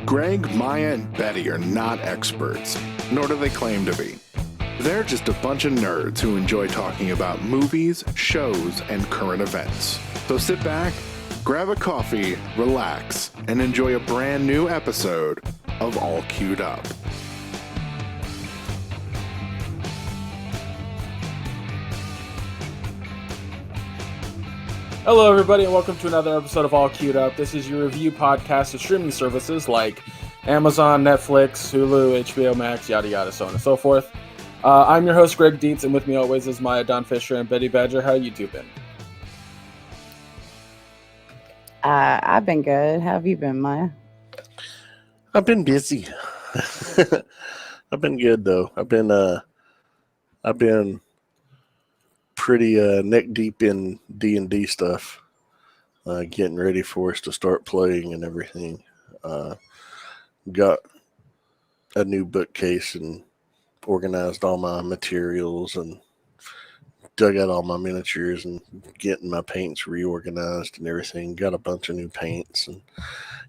Greg, Maya, and Betty are not experts, nor do they claim to be. They're just a bunch of nerds who enjoy talking about movies, shows, and current events. So sit back, grab a coffee, relax, and enjoy a brand new episode of All Queued Up. Hello, everybody, and welcome to another episode of All Queued Up. This is your review podcast of streaming services like Amazon, Netflix, Hulu, HBO Max, yada yada, so on and so forth. I'm your host, Greg Dietz, and with me always is Maya, Don Fisher, and Betty Badger. How you two been? I've been good. How have you been, Maya? I've been busy. I've been good though. I've been pretty neck deep in D&D stuff, getting ready for us to start playing and everything. Got a new bookcase and organized all my materials and dug out all my miniatures and getting my paints reorganized and everything. Got a bunch of new paints, and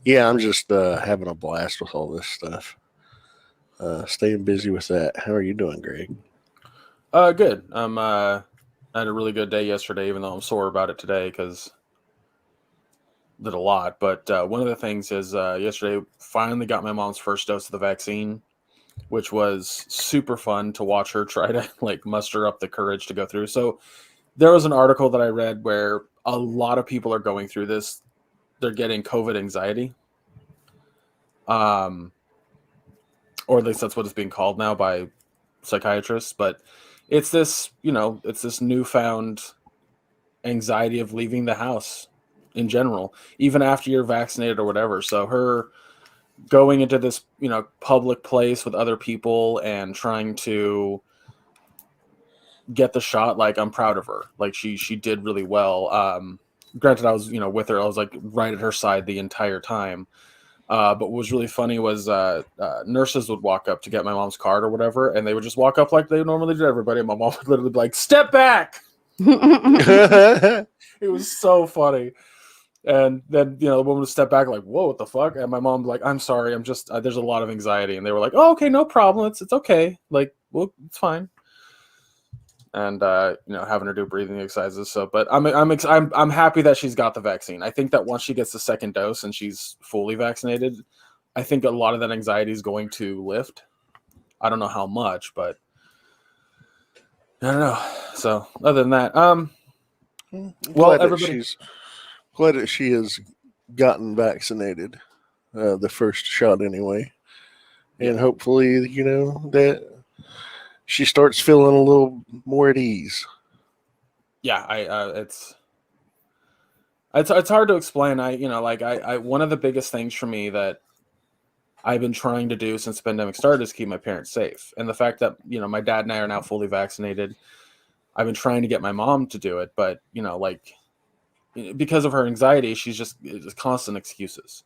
yeah, I'm just having a blast with all this stuff. Staying busy with that. How are you doing, Greg? Good. I had a really good day yesterday, even though I'm sore about it today because did a lot. But one of the things is yesterday finally got my mom's first dose of the vaccine, which was super fun to watch her try to muster up the courage to go through. So there was an article that I read where a lot of people are going through this. They're getting COVID anxiety. Or at least that's what it's being called now by psychiatrists. But it's this, it's this newfound anxiety of leaving the house in general, even after you're vaccinated or whatever. So her going into this, public place with other people and trying to get the shot, I'm proud of her. She did really well. Granted, I was, with her, I was right at her side the entire time. But what was really funny was nurses would walk up to get my mom's card or whatever, and they would just walk up like they normally do everybody. And my mom would literally be like, "Step back!" It was so funny. And then, the woman would step back like, "Whoa, what the fuck?" And my mom was like, "I'm sorry, I'm just, there's a lot of anxiety." And they were like, "Oh, okay, no problem. It's okay. Well, it's fine." And having her do breathing exercises. So, but I'm happy that she's got the vaccine. I think that once she gets the second dose and she's fully vaccinated, I think a lot of that anxiety is going to lift. I don't know how much, but I don't know. So, other than that, She's glad that she has gotten vaccinated, the first shot anyway, and hopefully, that she starts feeling a little more at ease. Yeah, it's hard to explain. I one of the biggest things for me that I've been trying to do since the pandemic started is keep my parents safe. And the fact that, my dad and I are now fully vaccinated, I've been trying to get my mom to do it, but because of her anxiety, she's just constant excuses.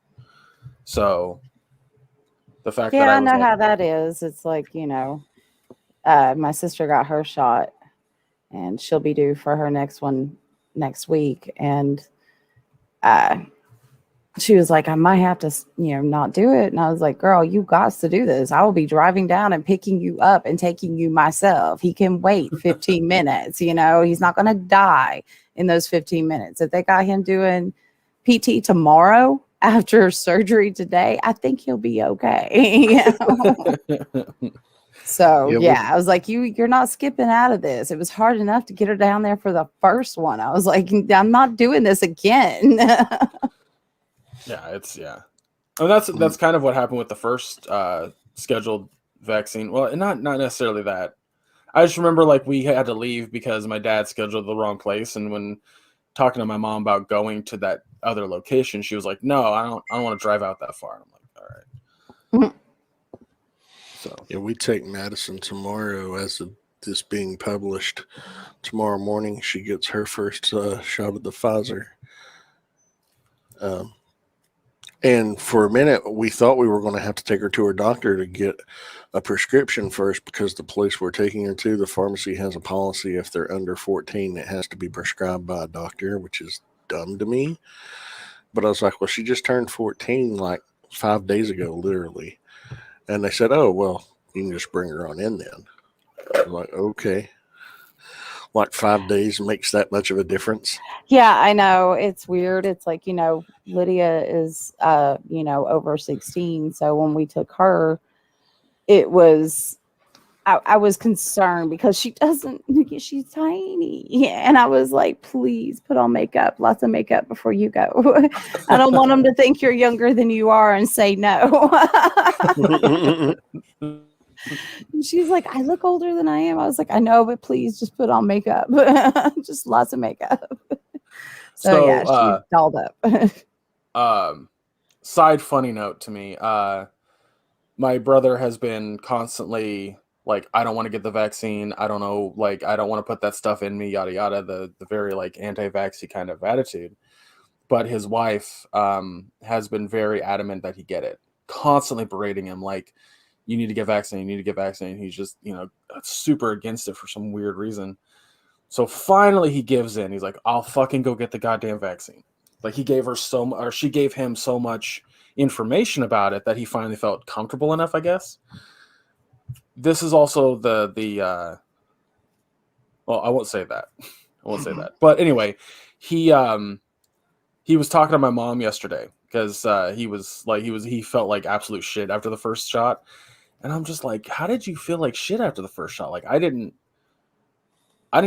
So the fact that I know how that is. It's my sister got her shot and she'll be due for her next one next week. And she was like, "I might have to, not do it." And I was like, "Girl, you got to do this. I will be driving down and picking you up and taking you myself. He can wait 15 minutes. He's not going to die in those 15 minutes. If they got him doing PT tomorrow after surgery today, I think he'll be okay." So I was like, you're not skipping out of this. It was hard enough to get her down there for the first one. I was like, I'm not doing this again. And that's kind of what happened with the first scheduled vaccine. Well, not necessarily that. I just remember we had to leave because my dad scheduled the wrong place, and when talking to my mom about going to that other location, she was like, "No, I don't want to drive out that far." And I'm like, "All right." Mm-hmm. So yeah, we take Madison tomorrow as of this being published. Tomorrow morning, she gets her first shot at the Pfizer. And for a minute, we thought we were going to have to take her to her doctor to get a prescription first, because the place we're taking her to, the pharmacy has a policy if they're under 14, it has to be prescribed by a doctor, which is dumb to me. But I was like, well, she just turned 14 like 5 days ago, literally. And they said, "Oh, well, you can just bring her on in then." I'm like, okay. Like 5 days makes that much of a difference. Yeah, I know. It's weird. It's like, Lydia is over 16. So when we took her, it was I was concerned because she's tiny. Yeah, and I was like, please put on makeup, lots of makeup before you go. I don't want them to think you're younger than you are and say no. And she's like, I look older than I am. I was like, I know, but please just put on makeup. Just lots of makeup. So yeah, she's dolled up. Side funny note to me, my brother has been constantly like, I don't want to get the vaccine. I don't know, like, I don't want to put that stuff in me, yada yada. The very like anti-vaxxy kind of attitude. But his wife has been very adamant that he get it, constantly berating him like, you need to get vaccinated, you need to get vaccinated. He's just, super against it for some weird reason. So finally he gives in. He's like, I'll fucking go get the goddamn vaccine. Like she gave him so much information about it that he finally felt comfortable enough, I guess. This is also well, I won't say that. But anyway, he was talking to my mom yesterday because he felt like absolute shit after the first shot. And I'm just like, how did you feel like shit after the first shot? Like I didn't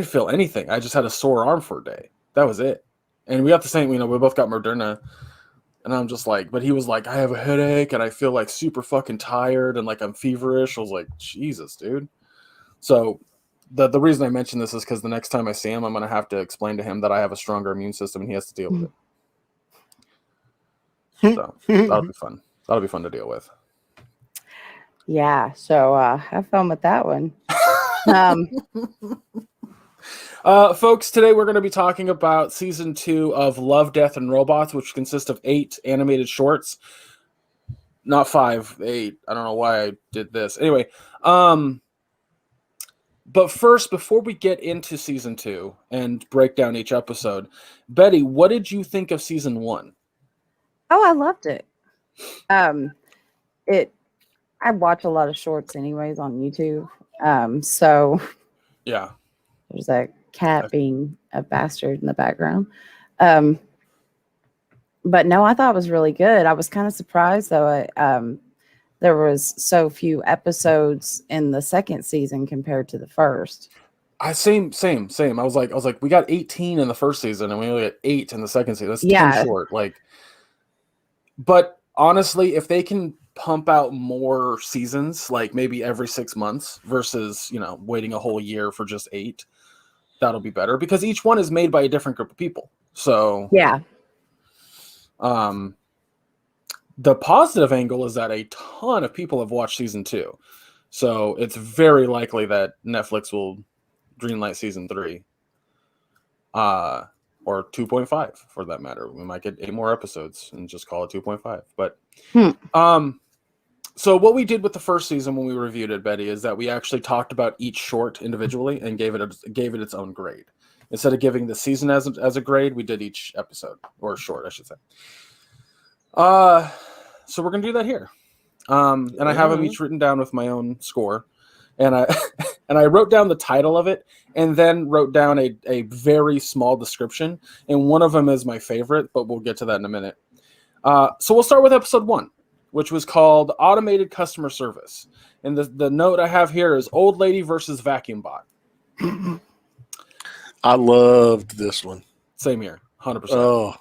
feel anything. I just had a sore arm for a day. That was it. And we got the same, we both got Moderna. And I'm just like, but he was like, I have a headache and I feel like super fucking tired and like I'm feverish. I was like, Jesus, dude. So the reason I mention this is because the next time I see him, I'm going to have to explain to him that I have a stronger immune system and he has to deal with it. So that'll be fun. That'll be fun to deal with. Yeah. So have fun with that one. Folks, today we're going to be talking about season 2 of Love, Death, and Robots, which consists of 8 animated shorts. Not 5, 8. I don't know why I did this. Anyway, but first, before we get into season 2 and break down each episode, Betty, what did you think of season 1? Oh, I loved it. I watch a lot of shorts anyways on YouTube. So yeah, there's a cat being a bastard in the background. But no, I thought it was really good. I was kind of surprised though. There was so few episodes in the second season compared to the first. Same. I was like, we got 18 in the first season and we only got 8 in the second season. That's too short. But honestly, if they can pump out more seasons, like maybe every 6 months versus, waiting a whole year for just 8, that'll be better because each one is made by a different group of people. So yeah. The positive angle is that a ton of people have watched season 2. So it's very likely that Netflix will greenlight season 3. Or 2.5 for that matter. We might get 8 more episodes and just call it 2.5. But so what we did with the first season when we reviewed it, Betty, is that we actually talked about each short individually and gave it its own grade. Instead of giving the season as a grade, we did each episode, or short, I should say. So we're gonna do that here. And I have them each written down with my own score. And I wrote down the title of it and then wrote down a very small description. And one of them is my favorite, but we'll get to that in a minute. So we'll start with episode 1, which was called Automated Customer Service. And the note I have here is Old Lady versus Vacuum Bot. I loved this one. Same here, 100%. Oh,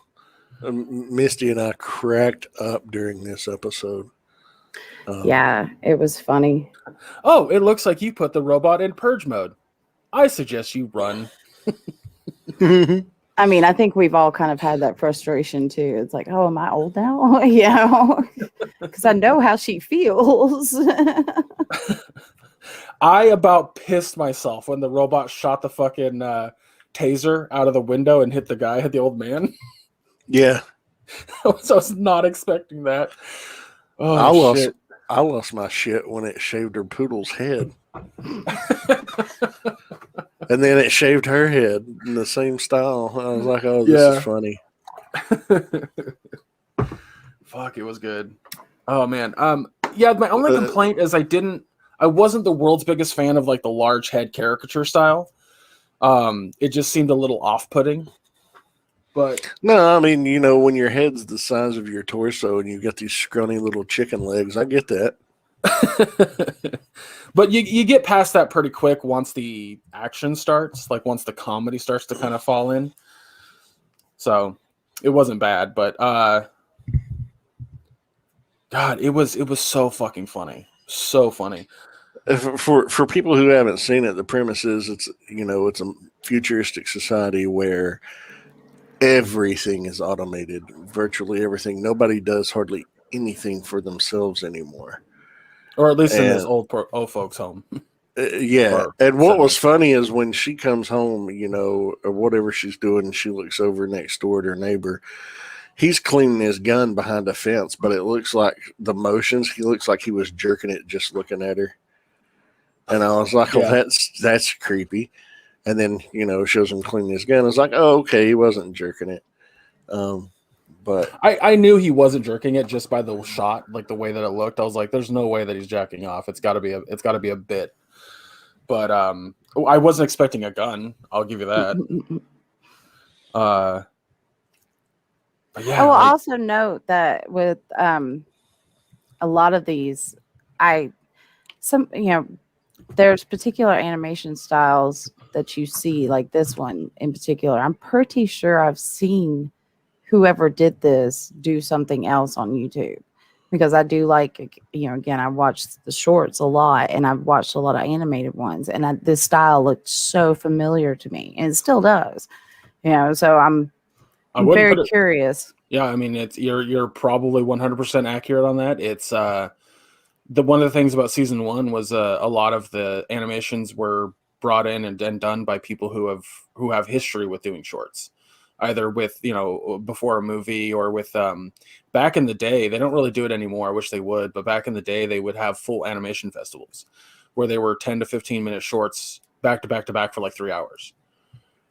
Misty and I cracked up during this episode. Yeah, it was funny. Oh, it looks like you put the robot in purge mode. I suggest you run. I mean, I think we've all kind of had that frustration too. It's like, oh, am I old now? Because I know how she feels. I about pissed myself when the robot shot the fucking taser out of the window and hit the old man. Yeah. I was not expecting that. Oh, shit. I lost my shit when it shaved her poodle's head. And then it shaved her head in the same style. I was like, oh, this is funny. Fuck, it was good. Oh man. Yeah, my only complaint is I wasn't the world's biggest fan of like the large head caricature style. It just seemed a little off-putting. But No, I mean, you know, when your head's the size of your torso and you've got these scrawny little chicken legs, I get that. but you get past that pretty quick once the action starts, like once the comedy starts to kind of fall in. So it wasn't bad, but God, it was so fucking funny. So funny. For people who haven't seen it, the premise is it's a futuristic society where everything is automated, virtually everything. Nobody does hardly anything for themselves anymore. Or at least in this old folks' home. Yeah. And what was funny is when she comes home, or whatever she's doing, she looks over next door at her neighbor. He's cleaning his gun behind a fence, but it looks like the motions, he looks like he was jerking it just looking at her. And I was like, oh, that's creepy. And then, shows him cleaning his gun. I was like, oh, okay, he wasn't jerking it. But I knew he wasn't jerking it just by the shot, like the way that it looked. I was like, there's no way that he's jacking off. It's got to be a bit. But I wasn't expecting a gun. I'll give you that. But yeah. I will also note that with a lot of these, there's particular animation styles that you see, like this one in particular. I'm pretty sure I've seen whoever did this do something else on YouTube, because I do like, again, I watched the shorts a lot and I've watched a lot of animated ones, and this style looked so familiar to me, and it still does, so I'm very curious. Yeah, I mean, you're probably 100% accurate on that. It's one of the things about season 1 was a lot of the animations were brought in and done by people who have history with doing shorts, either with before a movie or with back in the day. They don't really do it anymore. I wish they would, but back in the day they would have full animation festivals where they were 10 to 15 minute shorts back to back to back for like 3 hours.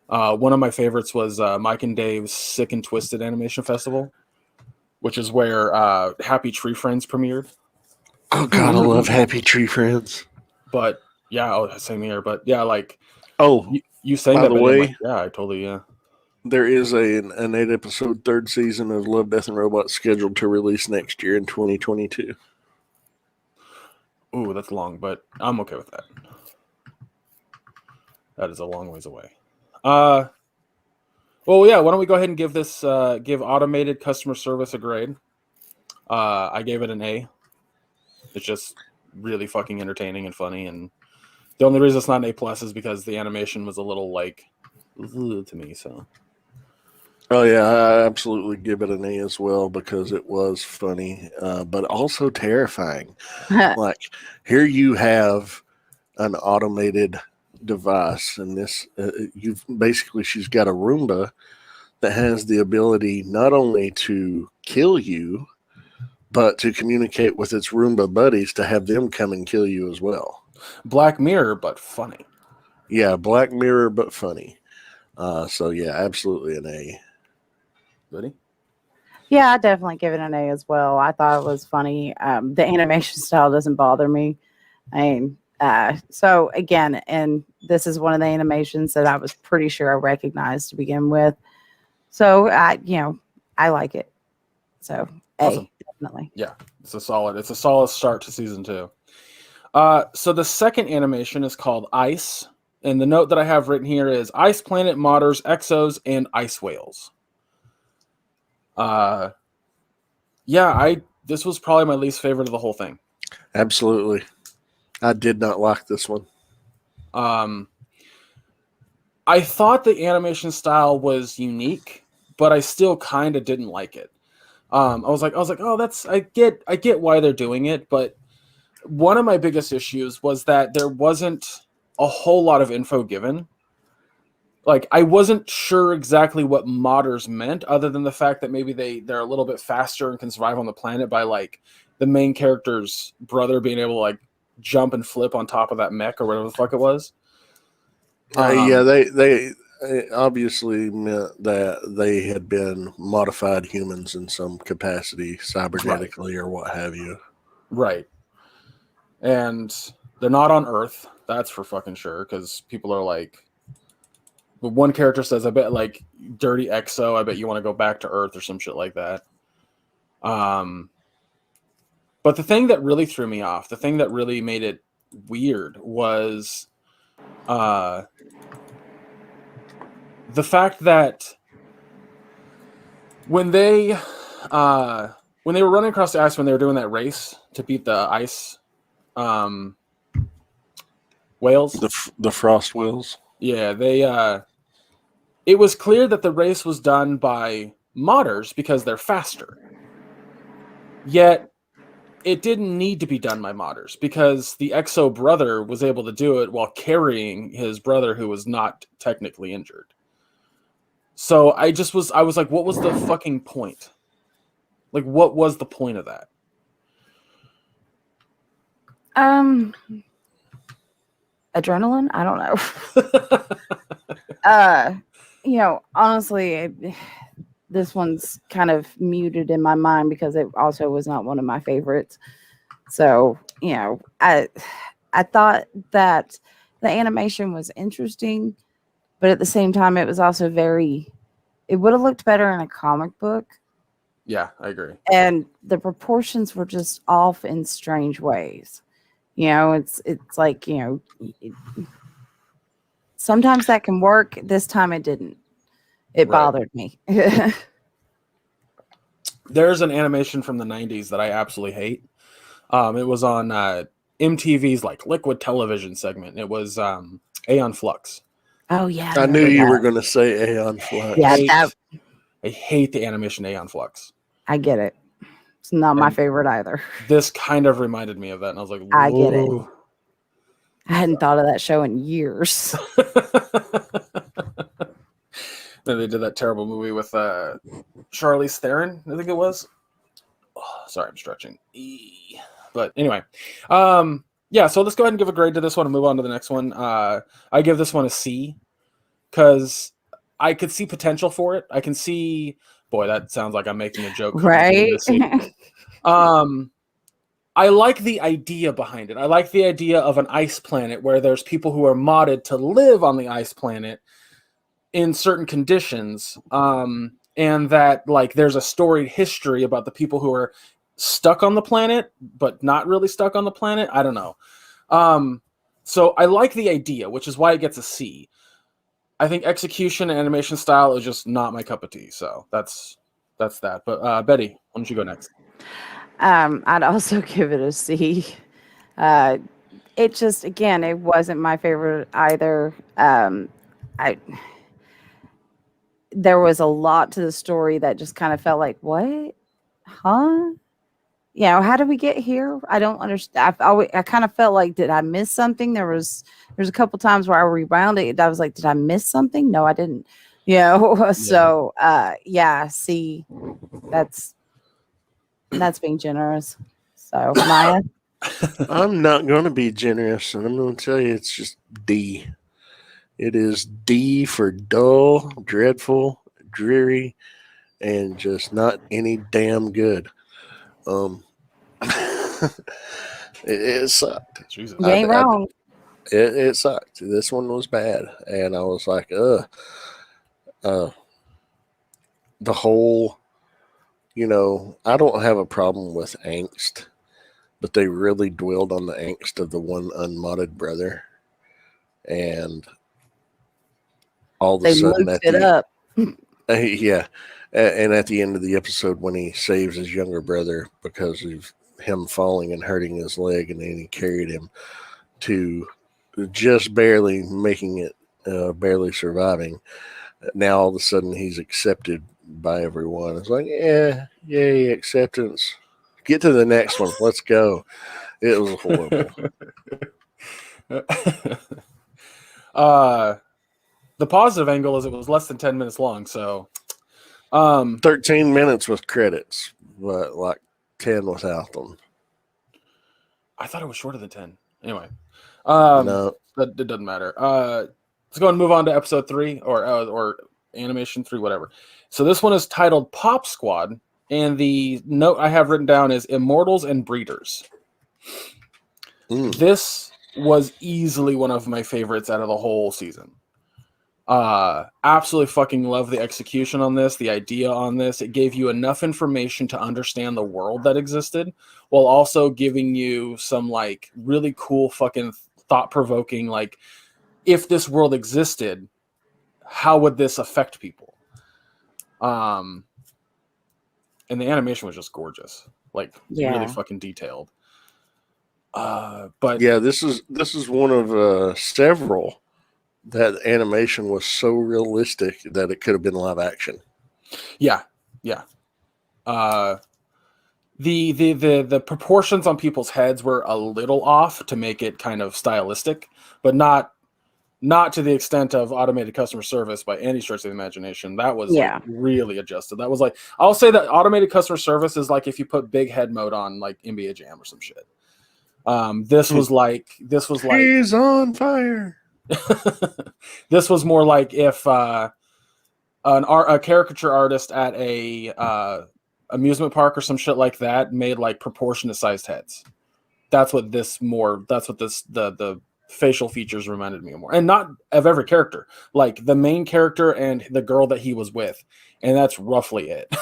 One of my favorites was Mike and Dave's Sick and Twisted Animation Festival, which is where Happy Tree Friends premiered. Oh God, I love Happy Tree Friends. But yeah, same here. But yeah, like you saying by that, the way, like, yeah, I totally There is an 8-episode third season of Love, Death, and Robots scheduled to release next year in 2022. Ooh, that's long, but I'm okay with that. That is a long ways away. Well, yeah. Why don't we go ahead and give automated customer service a grade? I gave it an A. It's just really fucking entertaining and funny, and the only reason it's not an A+ is because the animation was a little like to me. So. Oh yeah, I absolutely give it an A as well, because it was funny, but also terrifying. Like, here you have an automated device, and this she's got a Roomba that has the ability not only to kill you, but to communicate with its Roomba buddies to have them come and kill you as well. Black Mirror, but funny. Yeah, Black Mirror, but funny. So yeah, absolutely an A. Ready? Yeah, I definitely give it an A as well. I thought it was funny. The animation style doesn't bother me. So again, and this is one of the animations that I was pretty sure I recognized to begin with. So I like it. So awesome. A, definitely. Yeah, it's a solid start to season 2. So the second animation is called Ice, and the note that I have written here is Ice Planet, Modders, Exos, and Ice Whales. This was probably my least favorite of the whole thing. Absolutely. I did not like this one. I thought the animation style was unique, but I still kind of didn't like it. I was like, oh, I get why they're doing it, but one of my biggest issues was that there wasn't a whole lot of info given. Like, I wasn't sure exactly what modders meant, other than the fact that maybe they're a little bit faster and can survive on the planet by, like, the main character's brother being able to, like, jump and flip on top of that mech or whatever the fuck it was. Yeah, they it obviously meant that they had been modified humans in some capacity, cybernetically or what have you. Right. And they're not on Earth. That's for fucking sure. Because people are like, one character says, I bet like dirty exo, I bet you want to go back to Earth or some shit like that. But the thing that really threw me off, the thing that really made it weird was the fact that when they were running across the ice, when they were doing that race to beat the ice whales, The frost whales. yeah, they it was clear that the race was done by modders because they're faster. Yet it didn't need to be done by modders because the Exo brother was able to do it while carrying his brother who was not technically injured. So I was like, what was the fucking point? Like, what was the point of that? Adrenaline? I don't know. Honestly, this one's kind of muted in my mind because it also was not one of my favorites. So, I thought that the animation was interesting, but at the same time, it was also it would have looked better in a comic book. Yeah, I agree. And the proportions were just off in strange ways. It's like, sometimes that can work. This time it didn't. It bothered me. There's an animation from the 90s that I absolutely hate. It was on MTV's like Liquid Television segment. It was Aeon Flux. Oh, yeah. I knew you were going to say Aeon Flux. Yeah, I hate the animation Aeon Flux. I get it. It's not my favorite either. This kind of reminded me of that, and I was like, whoa. I get it. I hadn't thought of that show in years. Then they did that terrible movie with Charlize Theron, I think it was. Oh, sorry, I'm stretching. But anyway, yeah, so let's go ahead and give a grade to this one and move on to the next one. I give this one a C because I could see potential for it. I can see, boy, that sounds like I'm making a joke. Right? I like the idea behind it. I like the idea of an ice planet where there's people who are modded to live on the ice planet in certain conditions, and that like there's a storied history about the people who are stuck on the planet but not really stuck on the planet. I don't know. So I like the idea, which is why it gets a C. I think execution and animation style is just not my cup of tea. So that's that. But Betty, why don't you go next? I'd also give it a C. It just, again, it wasn't my favorite either. There was a lot to the story that just kind of felt like, what? Huh? How did we get here? I don't understand. I kind of felt like, did I miss something? There's a couple times where I rewound it. I was like, did I miss something? No, I didn't. So see, that's being generous. So Maya. I'm not going to be generous, and I'm going to tell you it's just D. It is D for dull, dreadful, dreary, and just not any damn good. It sucked. Jesus. You ain't wrong. It sucked. This one was bad, and I was like, the whole, I don't have a problem with angst, but they really dwelled on the angst of the one unmodded brother, and all of a sudden looped it up. Yeah. And at the end of the episode, when he saves his younger brother because of him falling and hurting his leg, and then he carried him to just barely making it, barely surviving. Now all of a sudden he's accepted by everyone. It's like, yeah, yay, acceptance. Get to the next one. Let's go. It was horrible. The positive angle is it was less than 10 minutes long, so 13 minutes with credits, but like 10 without them. I thought it was shorter than 10. Anyway, No, it doesn't matter. let's go and move on to episode 3 or animation 3, whatever. So this one is titled Pop Squad, and the note I have written down is Immortals and Breeders. This was easily one of my favorites out of the whole season. Absolutely fucking love the execution on this, the idea on this. It gave you enough information to understand the world that existed, while also giving you some like really cool fucking thought-provoking, like, if this world existed, how would this affect people? And the animation was just gorgeous, like really fucking detailed. But yeah, this is one of several that animation was so realistic that it could have been live action. Yeah. The proportions on people's heads were a little off to make it kind of stylistic, but not to the extent of automated customer service by any stretch of the imagination. That was like really adjusted. That was like, I'll say that automated customer service is like if you put big head mode on like NBA Jam or some shit. This was like he's on fire. This was more like if a caricature artist at a amusement park or some shit like that made like proportionate sized heads. That's what the facial features reminded me of more, and not of every character, like the main character and the girl that he was with, and that's roughly it.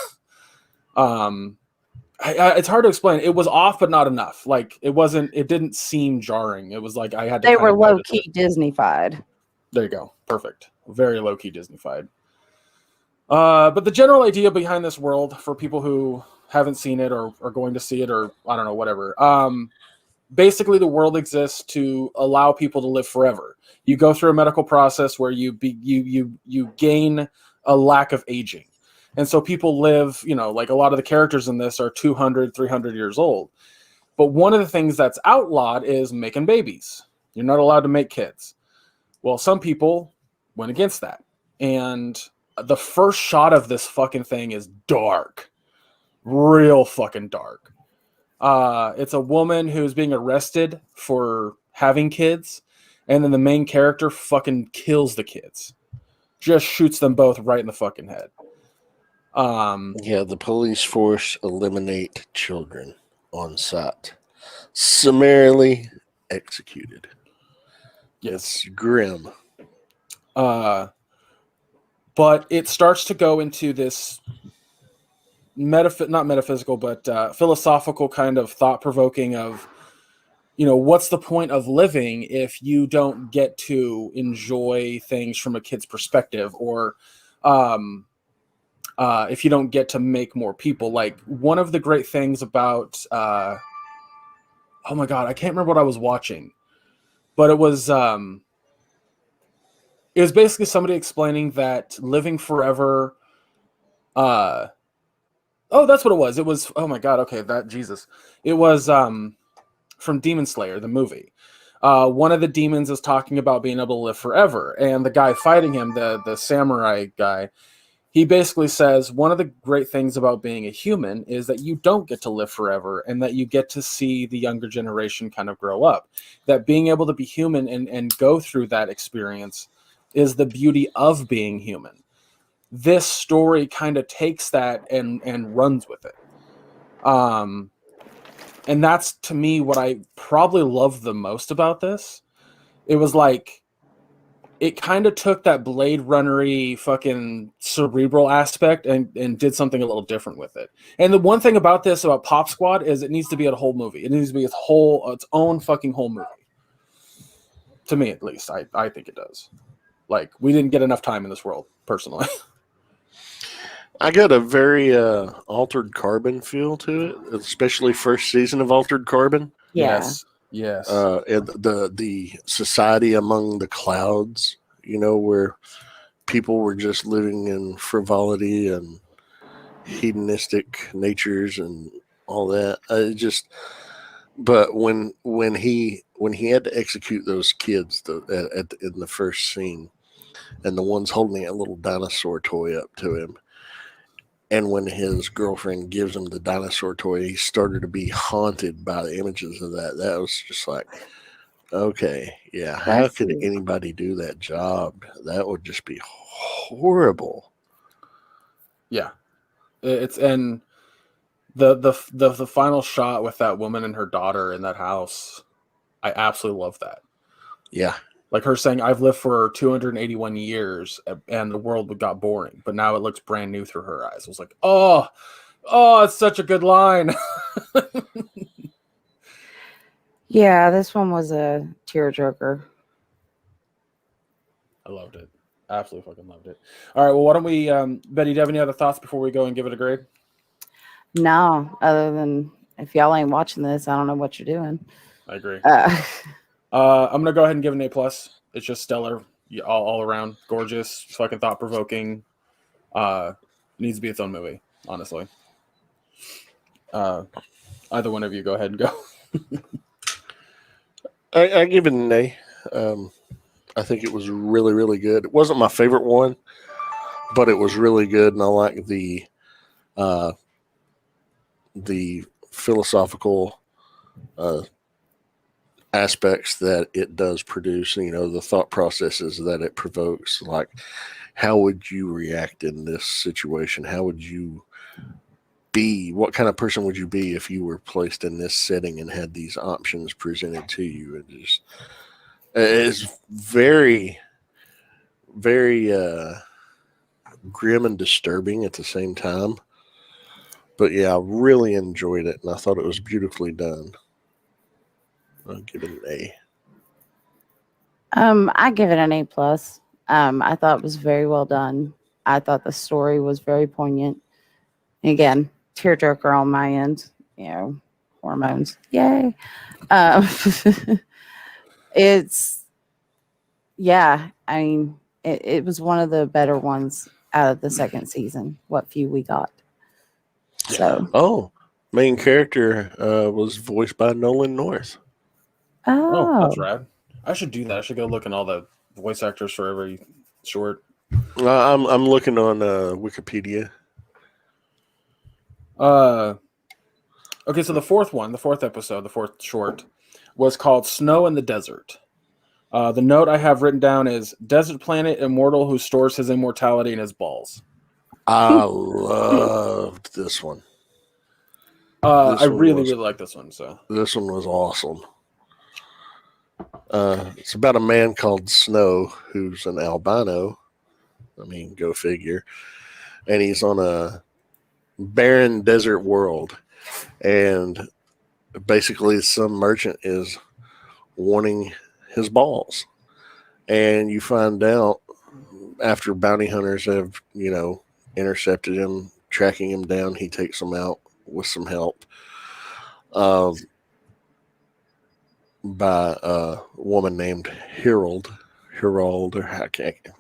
It's hard to explain. It was off, but not enough. Like it didn't seem jarring. It was like I had to. They were low key Disney-fied. There you go. Perfect. Very low key Disney-fied. But the general idea behind this world, for people who haven't seen it or are going to see it, or I don't know, whatever. Basically, the world exists to allow people to live forever. You go through a medical process where you gain a lack of aging. And so people live, like a lot of the characters in this are 200, 300 years old. But one of the things that's outlawed is making babies. You're not allowed to make kids. Well, some people went against that. And the first shot of this fucking thing is dark. Real fucking dark. It's a woman who's being arrested for having kids. And then the main character fucking kills the kids. Just shoots them both right in the fucking head. The police force eliminate children on sight, summarily executed. Yes, grim. But it starts to go into this not metaphysical, but philosophical kind of thought-provoking of, what's the point of living if you don't get to enjoy things from a kid's perspective, or if you don't get to make more people. Like, one of the great things about oh my god, I can't remember what I was watching, but it was basically somebody explaining that living forever that's what it was. It was, oh my god, okay, it was from Demon Slayer, the movie. One of the demons is talking about being able to live forever, and the guy fighting him, the samurai guy, he basically says one of the great things about being a human is that you don't get to live forever, and that you get to see the younger generation kind of grow up. That being able to be human and go through that experience is the beauty of being human. This story kind of takes that and runs with it. And that's, to me, what I probably love the most about this. It was like, it kind of took that Blade Runner-y fucking cerebral aspect and did something a little different with it. And the one thing about Pop Squad is it needs to be a whole movie. It needs to be its own fucking whole movie. To me, at least. I think it does. Like, we didn't get enough time in this world, personally. I got a very Altered Carbon feel to it, especially first season of Altered Carbon. Yeah. Yes. And the society among the clouds, where people were just living in frivolity and hedonistic natures and all that. But when he had to execute those kids in the first scene, and the one's holding a little dinosaur toy up to him, and when his girlfriend gives him the dinosaur toy, he started to be haunted by the images of that. That was just like, Okay. Yeah. How Let's could see. anybody do that job? That would just be horrible. Yeah, it's and the final shot with that woman and her daughter in that house. I absolutely love that. Yeah. Like her saying, "I've lived for 281 years, and the world got boring, but now it looks brand new through her eyes." I was like, "Oh, it's such a good line." Yeah, this one was a tearjerker. I loved it. Absolutely fucking loved it. All right, well, why don't we, Betty? Do you have any other thoughts before we go and give it a grade? No, other than if y'all ain't watching this, I don't know what you're doing. I agree. Uh, I'm gonna go ahead and give it an A+. It's just stellar, all around, gorgeous, fucking thought provoking. Needs to be its own movie, honestly. Either one of you, go ahead and go. I give it an A. I think it was really, really good. It wasn't my favorite one, but it was really good, and I like the philosophical aspects that it does produce. You know, the thought processes that it provokes. Like, how would you react in this situation? How would you be? What kind of person would you be if you were placed in this setting and had these options presented to you? It's very, very grim and disturbing at the same time. But yeah, I really enjoyed it, and I thought it was beautifully done. I'll give it an A. I give it an A+. I thought it was very well done. I thought the story was very poignant. Again, tearjerker on my end. You know, hormones. Yay. Um, it's yeah. I mean, it was one of the better ones out of the second season. What few we got. Yeah. So. Oh, main character was voiced by Nolan North. Oh, Oh. that's rad. I should do that. I should go look in all the voice actors for every short. I'm looking on Wikipedia. Okay, so the fourth episode, the fourth short, was called Snow in the Desert. The note I have written down is Desert Planet Immortal who stores his immortality in his balls. I loved this one. I really like this one. So this one was awesome. It's about a man called Snow who's an albino. I mean, go figure. And he's on a barren desert world. And basically some merchant is wanting his balls. And you find out after bounty hunters have, intercepted him, tracking him down, he takes them out with some help. By a woman named Harold, or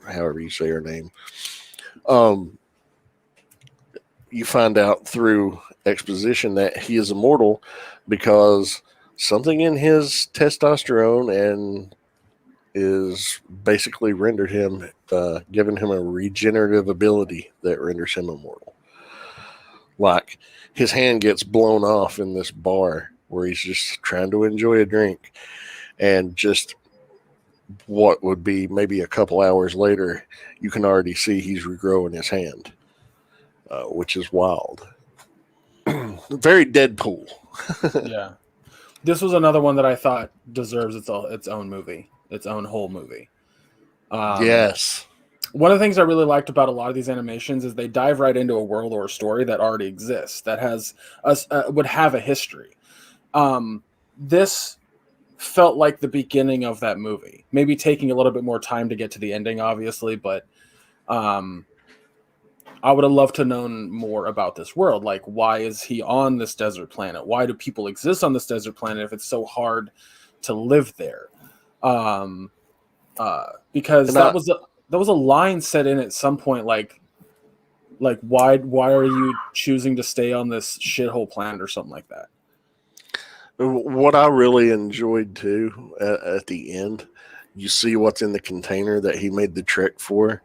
however you say her name. You find out through exposition that he is immortal because something in his testosterone and is basically rendered him, given him a regenerative ability that renders him immortal. Like his hand gets blown off in this bar where he's just trying to enjoy a drink, and just what would be maybe a couple hours later, you can already see he's regrowing his hand, which is wild. Very Deadpool. yeah, this was another one that I thought deserves its own movie, its own whole movie. Yes. One of the things I really liked about a lot of these animations is they dive right into a world or a story that already exists, that has would have a history. This felt like the beginning of that movie, maybe taking a little bit more time to get to the ending, obviously, but I would have loved to known more about this world. Like, why is he on this desert planet? Why do people exist on this desert planet if it's so hard to live there? Because that was a line set in at some point, like why are you choosing to stay on this shithole planet or something like that? What I really enjoyed too at the end, you see what's in the container that he made the trek for.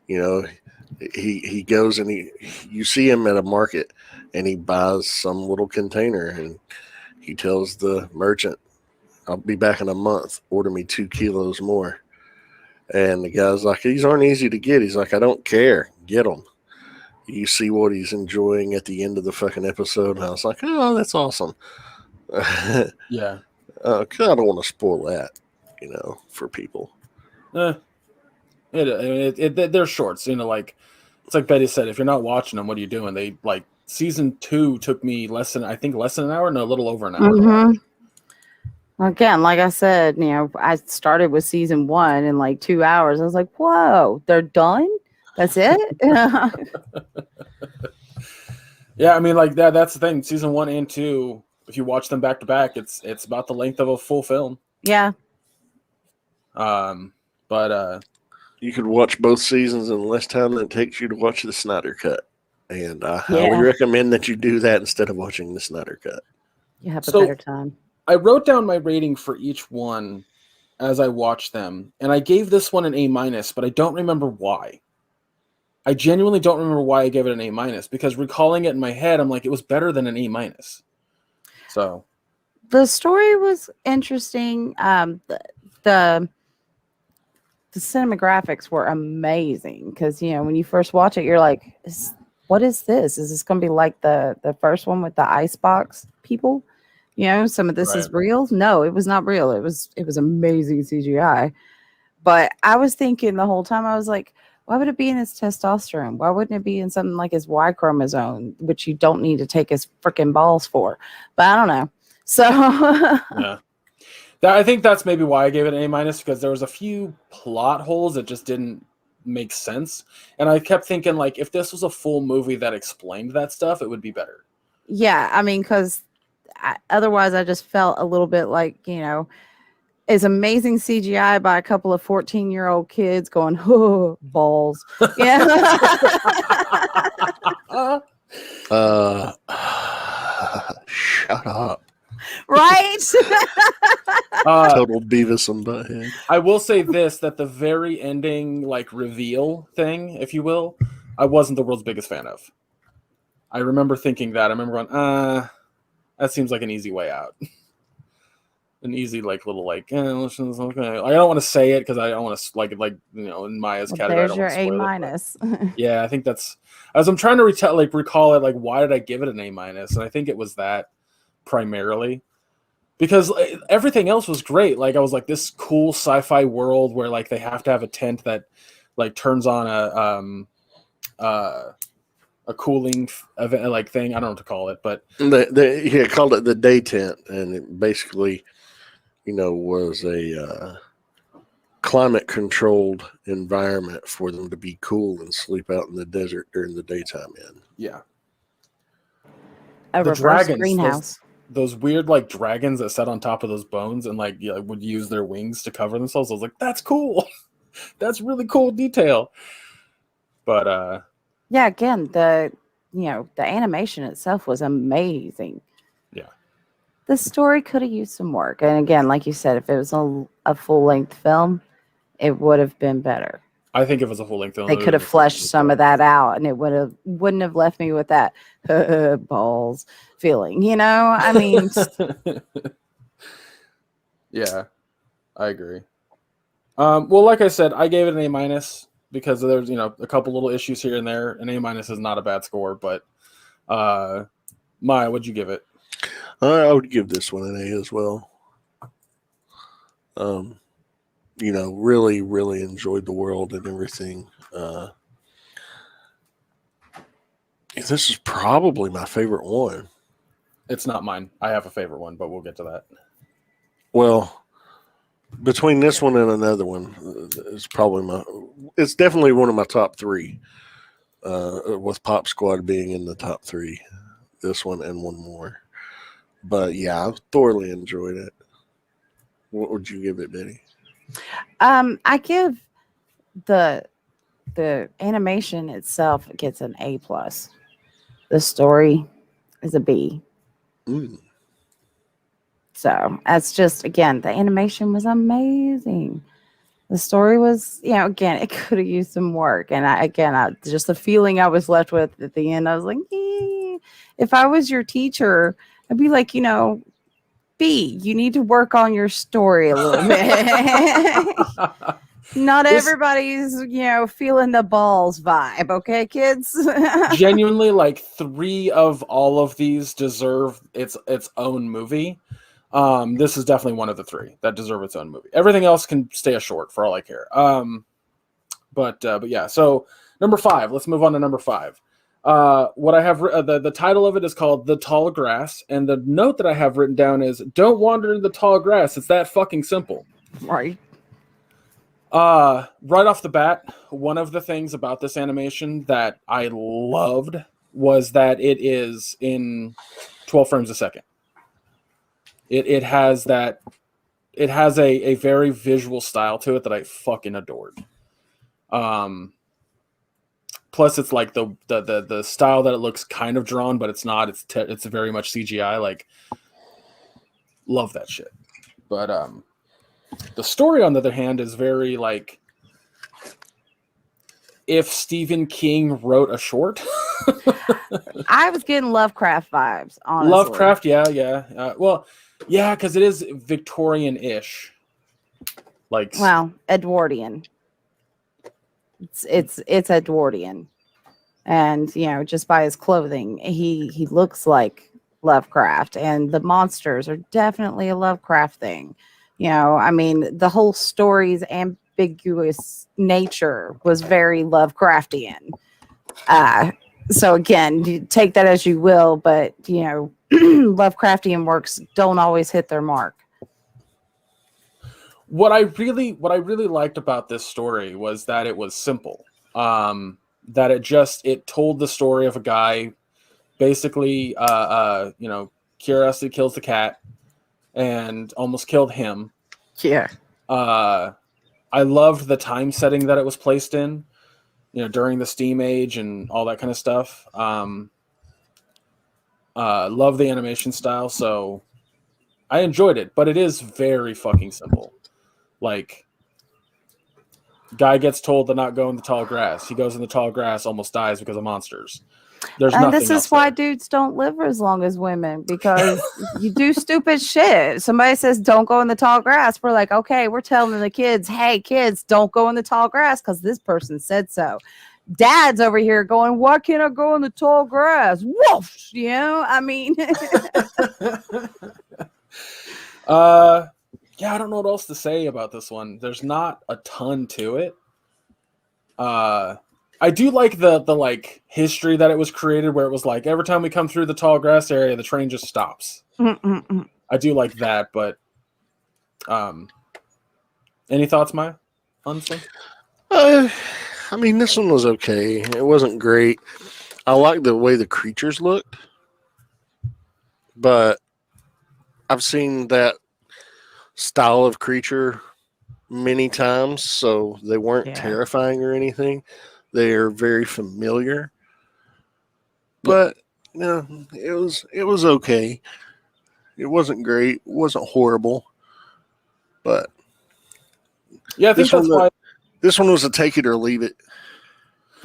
He goes and you see him at a market and he buys some little container and he tells the merchant, I'll be back in a month. Order me 2 kilos more. And the guy's like, these aren't easy to get. He's like, I don't care. Get them. You see what he's enjoying at the end of the fucking episode. And I was like, oh, that's awesome. Yeah. 'Cause I don't want to spoil that, for people. They're shorts, like it's like Betty said, if you're not watching them, what are you doing? They like season 2 took me less than an hour, no, a little over an hour. Mm-hmm. Again, like I said, I started with season 1 in like 2 hours. I was like, whoa, they're done? That's it? Yeah, I mean, like that's the thing. Season 1 and 2, if you watch them back to back, it's about the length of a full film. Yeah. But you could watch both seasons in less time than it takes you to watch the Snyder Cut. And I highly recommend that you do that instead of watching the Snyder Cut. You have a better time. I wrote down my rating for each one as I watched them, and I gave this one an A-, but I don't remember why. I genuinely don't remember why I gave it an A-, because recalling it in my head, I'm like, it was better than an A-. So the story was interesting. The cinematographics were amazing because when you first watch it, you're like, what is this? Is this going to be like the first one with the icebox people? Some of this is real. No, it was not real. It was amazing CGI. But I was thinking the whole time, I was like, why would it be in his testosterone? Why wouldn't it be in something like his Y chromosome, which you don't need to take his freaking balls for? But I don't know. So yeah. I think that's maybe why I gave it an A-, because there was a few plot holes that just didn't make sense. And I kept thinking, like, if this was a full movie that explained that stuff, it would be better. Yeah, I mean, because otherwise I just felt a little bit like, it's amazing CGI by a couple of 14-year-old kids going, oh, balls. Yeah. Shut up. Right? Total Beavis and Butthead. I will say this, that the very ending, like, reveal thing, if you will, I wasn't the world's biggest fan of. I remember thinking that. I remember going, that seems like an easy way out. An easy, like, little, like, okay. I don't want to say it because I don't want to, like, in Maya's category. There's your A-. Yeah, I think that's, as I'm trying to recall it, like, why did I give it an A-? And I think it was that primarily. Because everything else was great. Like, I was like, this cool sci-fi world where, like, they have to have a tent that, like, turns on a cooling event, like, thing. I don't know what to call it, but he called it the day tent, and it basically, was a climate-controlled environment for them to be cool and sleep out in the desert during the daytime. Yeah, a the reverse dragons, greenhouse. Those weird, like, dragons that sat on top of those bones and, like, would use their wings to cover themselves. I was like, that's cool. That's really cool detail. But yeah, again, the animation itself was amazing. Yeah. The story could have used some work. And again, like you said, if it was a full-length film, it would have been better. I think if it was a full-length film, they could have fleshed some of that out, and it wouldn't have left me with that balls feeling. I mean, yeah, I agree. Well, like I said, I gave it an A- because there's a couple little issues here and there. An A- is not a bad score, but Maya, what'd you give it? I would give this one an A as well. Really, really enjoyed the world and everything. This is probably my favorite one. It's not mine. I have a favorite one, but we'll get to that. Well, between this one and another one, it's definitely one of my top 3. With Pop Squad being in the top 3. This one and one more. But yeah, I thoroughly enjoyed it. What would you give it, Betty? I give the animation itself gets an A+. The story is a B. So that's just, again, the animation was amazing. The story was, again, it could have used some work. And just the feeling I was left with at the end, I was like, if I was your teacher, I'd be like, B, you need to work on your story a little bit. Not everybody's, feeling the balls vibe, okay, kids? Genuinely, like 3 of all of these deserve its own movie. This is definitely one of the 3 that deserve its own movie. Everything else can stay a short for all I care. But yeah. So number 5. Let's move on to number 5. What I have the title of it is called The Tall Grass, and the note that I have written down is "Don't wander in the tall grass. It's that fucking simple." Right. Right off the bat, one of the things about this animation that I loved was that it is in 12 frames a second. It has that. It has a very visual style to it that I fucking adored. Plus, it's like the style that it looks kind of drawn, but it's not. It's very much CGI. Like, love that shit. But the story, on the other hand, is very like if Stephen King wrote a short. I was getting Lovecraft vibes, honestly. Lovecraft, yeah. Well, yeah, because it is Victorian-ish. Like, well, Edwardian. It's Edwardian, and just by his clothing, he looks like Lovecraft, and the monsters are definitely a Lovecraft thing. I mean, the whole story's ambiguous nature was very Lovecraftian. So again, you take that as you will, but Lovecraftian works don't always hit their mark. What I really liked about this story was that it was simple. That it told the story of a guy, basically, curiosity kills the cat, and almost killed him. Yeah. I loved the time setting that it was placed in, during the Steam Age and all that kind of stuff. Love the animation style, so I enjoyed it, but it is very fucking simple. Like, guy gets told to not go in the tall grass. He goes in the tall grass, almost dies because of monsters. There's and nothing this else is why there. dudes don't live as long as women, because you do stupid shit. Somebody says don't go in the tall grass, we're like, okay, we're telling the kids, hey kids, don't go in the tall grass because this person said so. Dad's over here going, why can't I go in the tall grass? Woof, I mean. Yeah, I don't know what else to say about this one. There's not a ton to it. I do like the like history that it was created, where it was like every time we come through the tall grass area, the train just stops. I do like that, but any thoughts, Maya, on this one? I mean, this one was okay. It wasn't great. I like the way the creatures looked, but I've seen that style of creature many times, so they weren't terrifying or anything. They are very familiar, but it was okay. It wasn't great. It wasn't horrible, but yeah, I think that's why this one was a take it or leave it.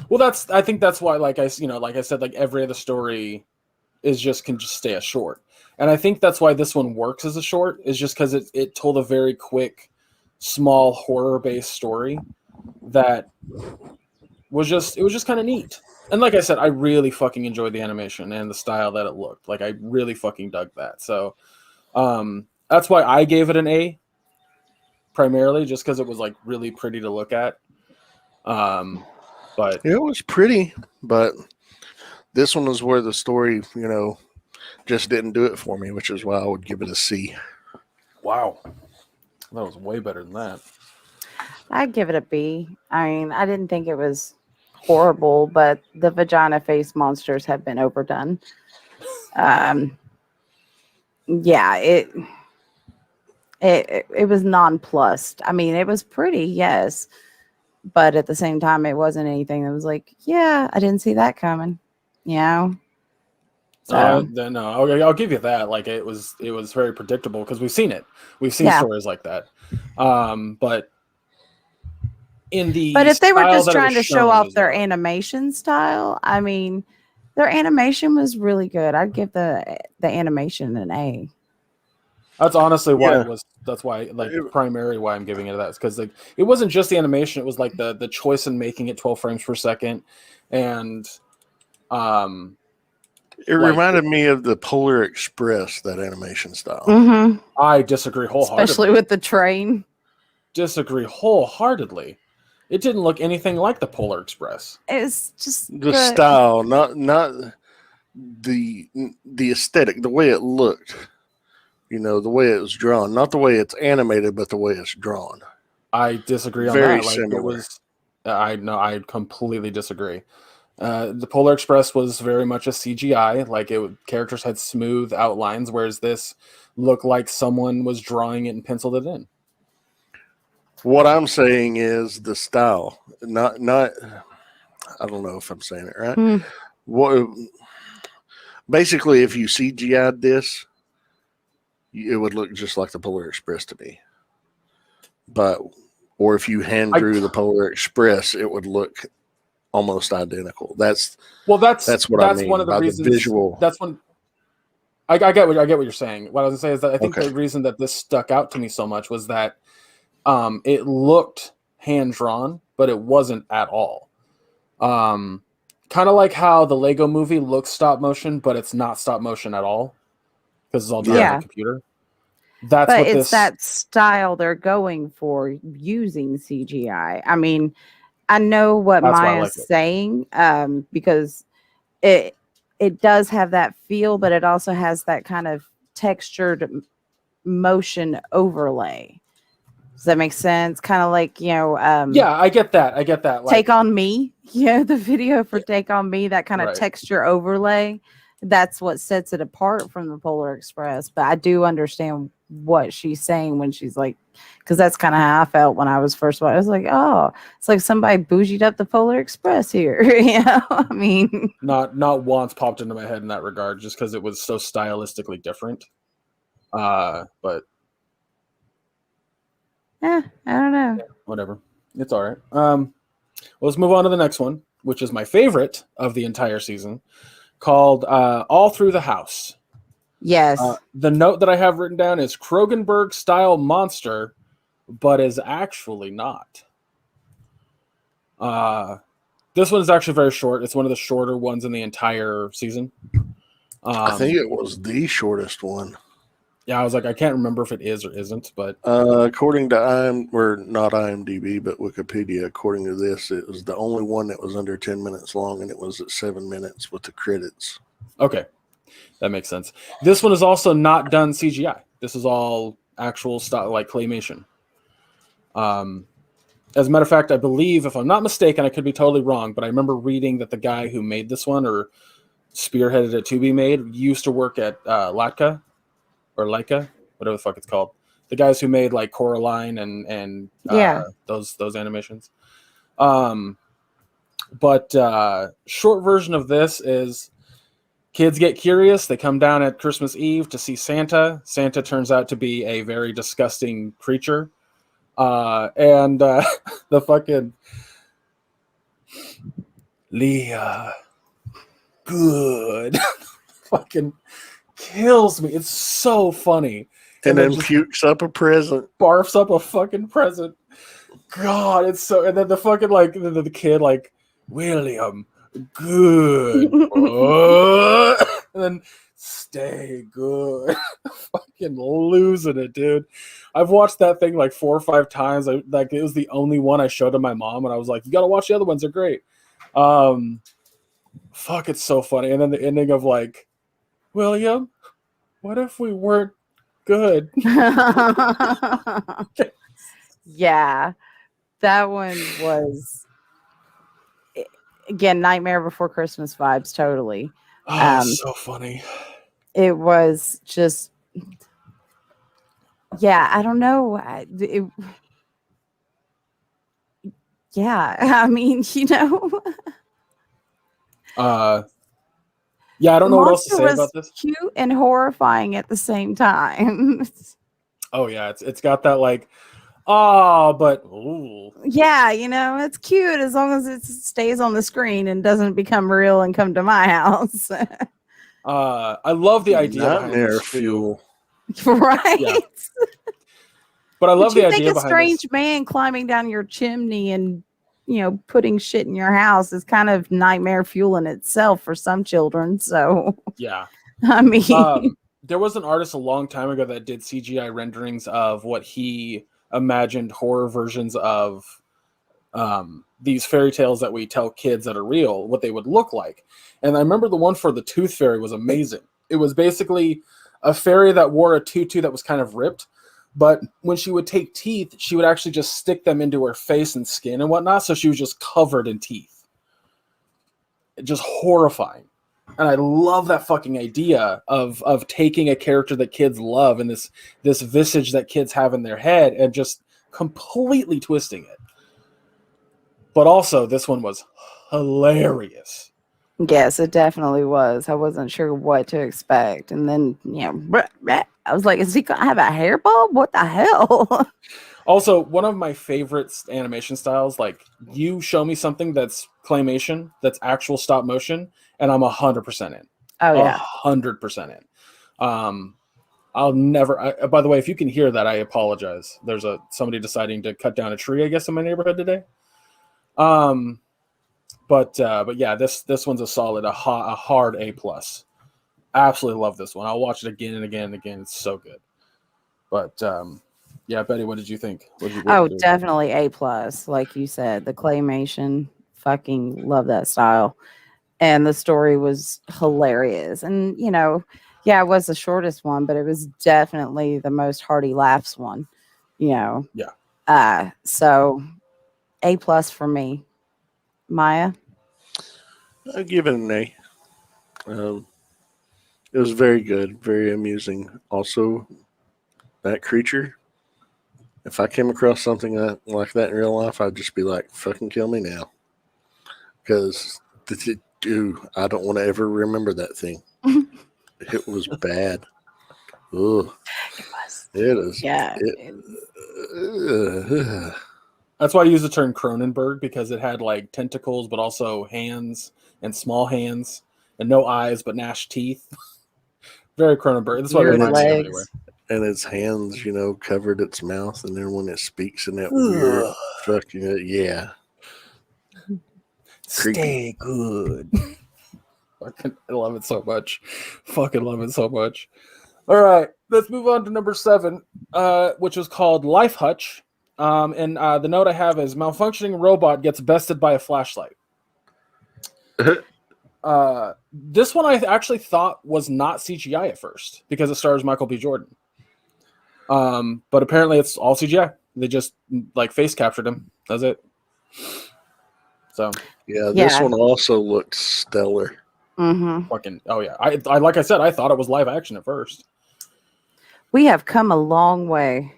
Well, I think that's why, like I said, like every other story can just stay a short. And I think that's why this one works as a short, is just because it told a very quick, small horror-based story that was just kind of neat. And like I said, I really fucking enjoyed the animation and the style that it looked. Like, I really fucking dug that. So that's why I gave it an A, primarily, just because it was like really pretty to look at. But it was pretty, but this one was where the story, just didn't do it for me, which is why I would give it a C. Wow. That was way better than that. I'd give it a B. I mean, I didn't think it was horrible, but the vagina face monsters have been overdone. Yeah, it was nonplussed. I mean, it was pretty, yes, but at the same time, it wasn't anything that was like, yeah, I didn't see that coming. So no, I'll give you that. Like, it was very predictable because we've seen it. We've seen stories like that. But if they were just trying to show off their animation style, I mean, their animation was really good. I'd give the animation an A. That's honestly why Yeah. it was. That's why, like, It- primary why I'm giving it that is because like it wasn't just the animation; it was like the choice in making it 12 frames per second, and um, It like reminded me of the Polar Express, that animation style. Mm-hmm. I disagree wholeheartedly. Especially with the train. Disagree wholeheartedly. It didn't look anything like the Polar Express. It's just The style, not the aesthetic, the way it looked. You know, the way it was drawn, not the way it's animated, but the way it's drawn. I disagree on Very that. Like similar. it was, I completely disagree. The Polar Express was very much a CGI. Like characters had smooth outlines, whereas this looked like someone was drawing it and penciled it in. What I'm saying is the style, not. I don't know if I'm saying it right. Hmm. What basically, if you CGI'd this, it would look just like the Polar Express to me. But or if you hand drew the Polar Express, it would look almost identical. That's what I mean one of the by reasons. the visual. That's one. I get what you're saying. What I was gonna say is that I think Okay. the reason that this stuck out to me so much was that it looked hand drawn, but it wasn't at all. Kind of like how the Lego movie looks stop motion, but it's not stop motion at all because it's all done on the computer. That's but what it's this. that style they're going for using CGI. I mean, I know what That's why I Maya's like it. saying, because it does have that feel, but it also has that kind of textured motion overlay. Does that make sense? Kind of like, Yeah, I get that. Like, Take on Me, the video for Take on Me, that kind of Right. texture overlay. That's what sets it apart from the Polar Express. But I do understand what she's saying when she's like, because that's kind of how I felt when I was first watching. I was like, oh, it's like somebody bougied up the Polar Express here. I mean, not once popped into my head in that regard, just because it was so stylistically different. But I don't know. whatever, it's all right. Well, let's move on to the next one, which is my favorite of the entire season, called All Through the House. Yes. The note that I have written down is Krogenberg style monster, but is actually not. This one is actually very short. It's one of the shorter ones in the entire season. I think it was the shortest one. Yeah, I was like, I can't remember if it is or isn't, but according to not IMDb, but Wikipedia, according to this, it was the only one that was under 10 minutes long, and it was at 7 minutes with the credits. Okay, that makes sense. This one is also not done CGI. This is all actual style, like claymation. As a matter of fact, I believe, if I'm not mistaken, I could be totally wrong, but I remember reading that the guy who made this one or spearheaded it to be made used to work at Latka or Leica, whatever the fuck it's called. The guys who made like Coraline and those animations. But short version of this is kids get curious. They come down at Christmas Eve to see Santa. Santa turns out to be a very disgusting creature. And the fucking Leah, good, fucking kills me. It's so funny. And then just pukes up a present. barfs up a fucking present. God, it's so. And then the fucking like the kid like William, good, and then stay good. Fucking losing it, dude. I've watched that thing like 4 or 5 times. It was the only one I showed to my mom, and I was like, "You gotta watch the other ones; they're great." Fuck, it's so funny. And then the ending of like, William, what if we weren't good? Yeah, that one was again Nightmare Before Christmas vibes. Totally. So funny. It was just, yeah, I don't know. Yeah, I mean, Yeah, I don't know what else to say about this. Cute and horrifying at the same time. Oh yeah, it's got that like, but ooh. Yeah, it's cute as long as it stays on the screen and doesn't become real and come to my house. I love the idea behind Nightmare this too. fuel. Right. Yeah. But I love But you the think idea a behind strange this. man climbing down your chimney and putting shit in your house is kind of nightmare fuel in itself for some children. So Yeah. I mean, There was an artist a long time ago that did CGI renderings of what he imagined horror versions of these fairy tales that we tell kids that are real, what they would look like. And I remember the one for the Tooth Fairy was amazing. It was basically a fairy that wore a tutu that was kind of ripped, but when she would take teeth, she would actually just stick them into her face and skin and whatnot, so she was just covered in teeth. Just horrifying. And I love that fucking idea of taking a character that kids love and this visage that kids have in their head and just completely twisting it. But also, this one was hilarious. yes, it definitely was. I wasn't sure what to expect. And then, I was like, is he going to have a hair bulb? What the hell? Also, one of my favorite animation styles, like you show me something that's claymation, that's actual stop motion, and I'm 100% in. Oh, yeah. 100% in. I'll never. By the way, if you can hear that, I apologize. There's somebody deciding to cut down a tree, I guess, in my neighborhood today. But yeah, this one's a solid, a hard A+. Absolutely love this one. I'll watch it again and again and again. It's so good. But yeah, Betty, what did you think? Definitely A+. Like you said, the claymation, fucking love that style. And the story was hilarious. And, yeah, it was the shortest one, but it was definitely the most hearty laughs one, Yeah. So A+ for me. Maya? I give it an A. It was very good, very amusing. Also, that creature, if I came across something like that in real life, I'd just be like, fucking kill me now. Because, I don't want to ever remember that thing. It was bad. Ugh. It was. It is. Yeah. That's why I use the term Cronenberg, because it had like tentacles, but also hands and small hands and no eyes, but gnashed teeth. Very Cronenberg. That's what it Weird reminds me of legs. anyway. And its hands, covered its mouth. And then when it speaks in that weird fucking, yeah. Stay good. I love it so much. Fucking love it so much. All right, let's move on to number 7, which was called Lifehutch. And the note I have is malfunctioning robot gets bested by a flashlight. This one I actually thought was not CGI at first because it stars Michael B. Jordan. But apparently it's all CGI. They just like face captured him. That's it. So yeah, this one also looks stellar. Mm-hmm. Fucking yeah. I like I said, I thought it was live action at first. We have come a long way.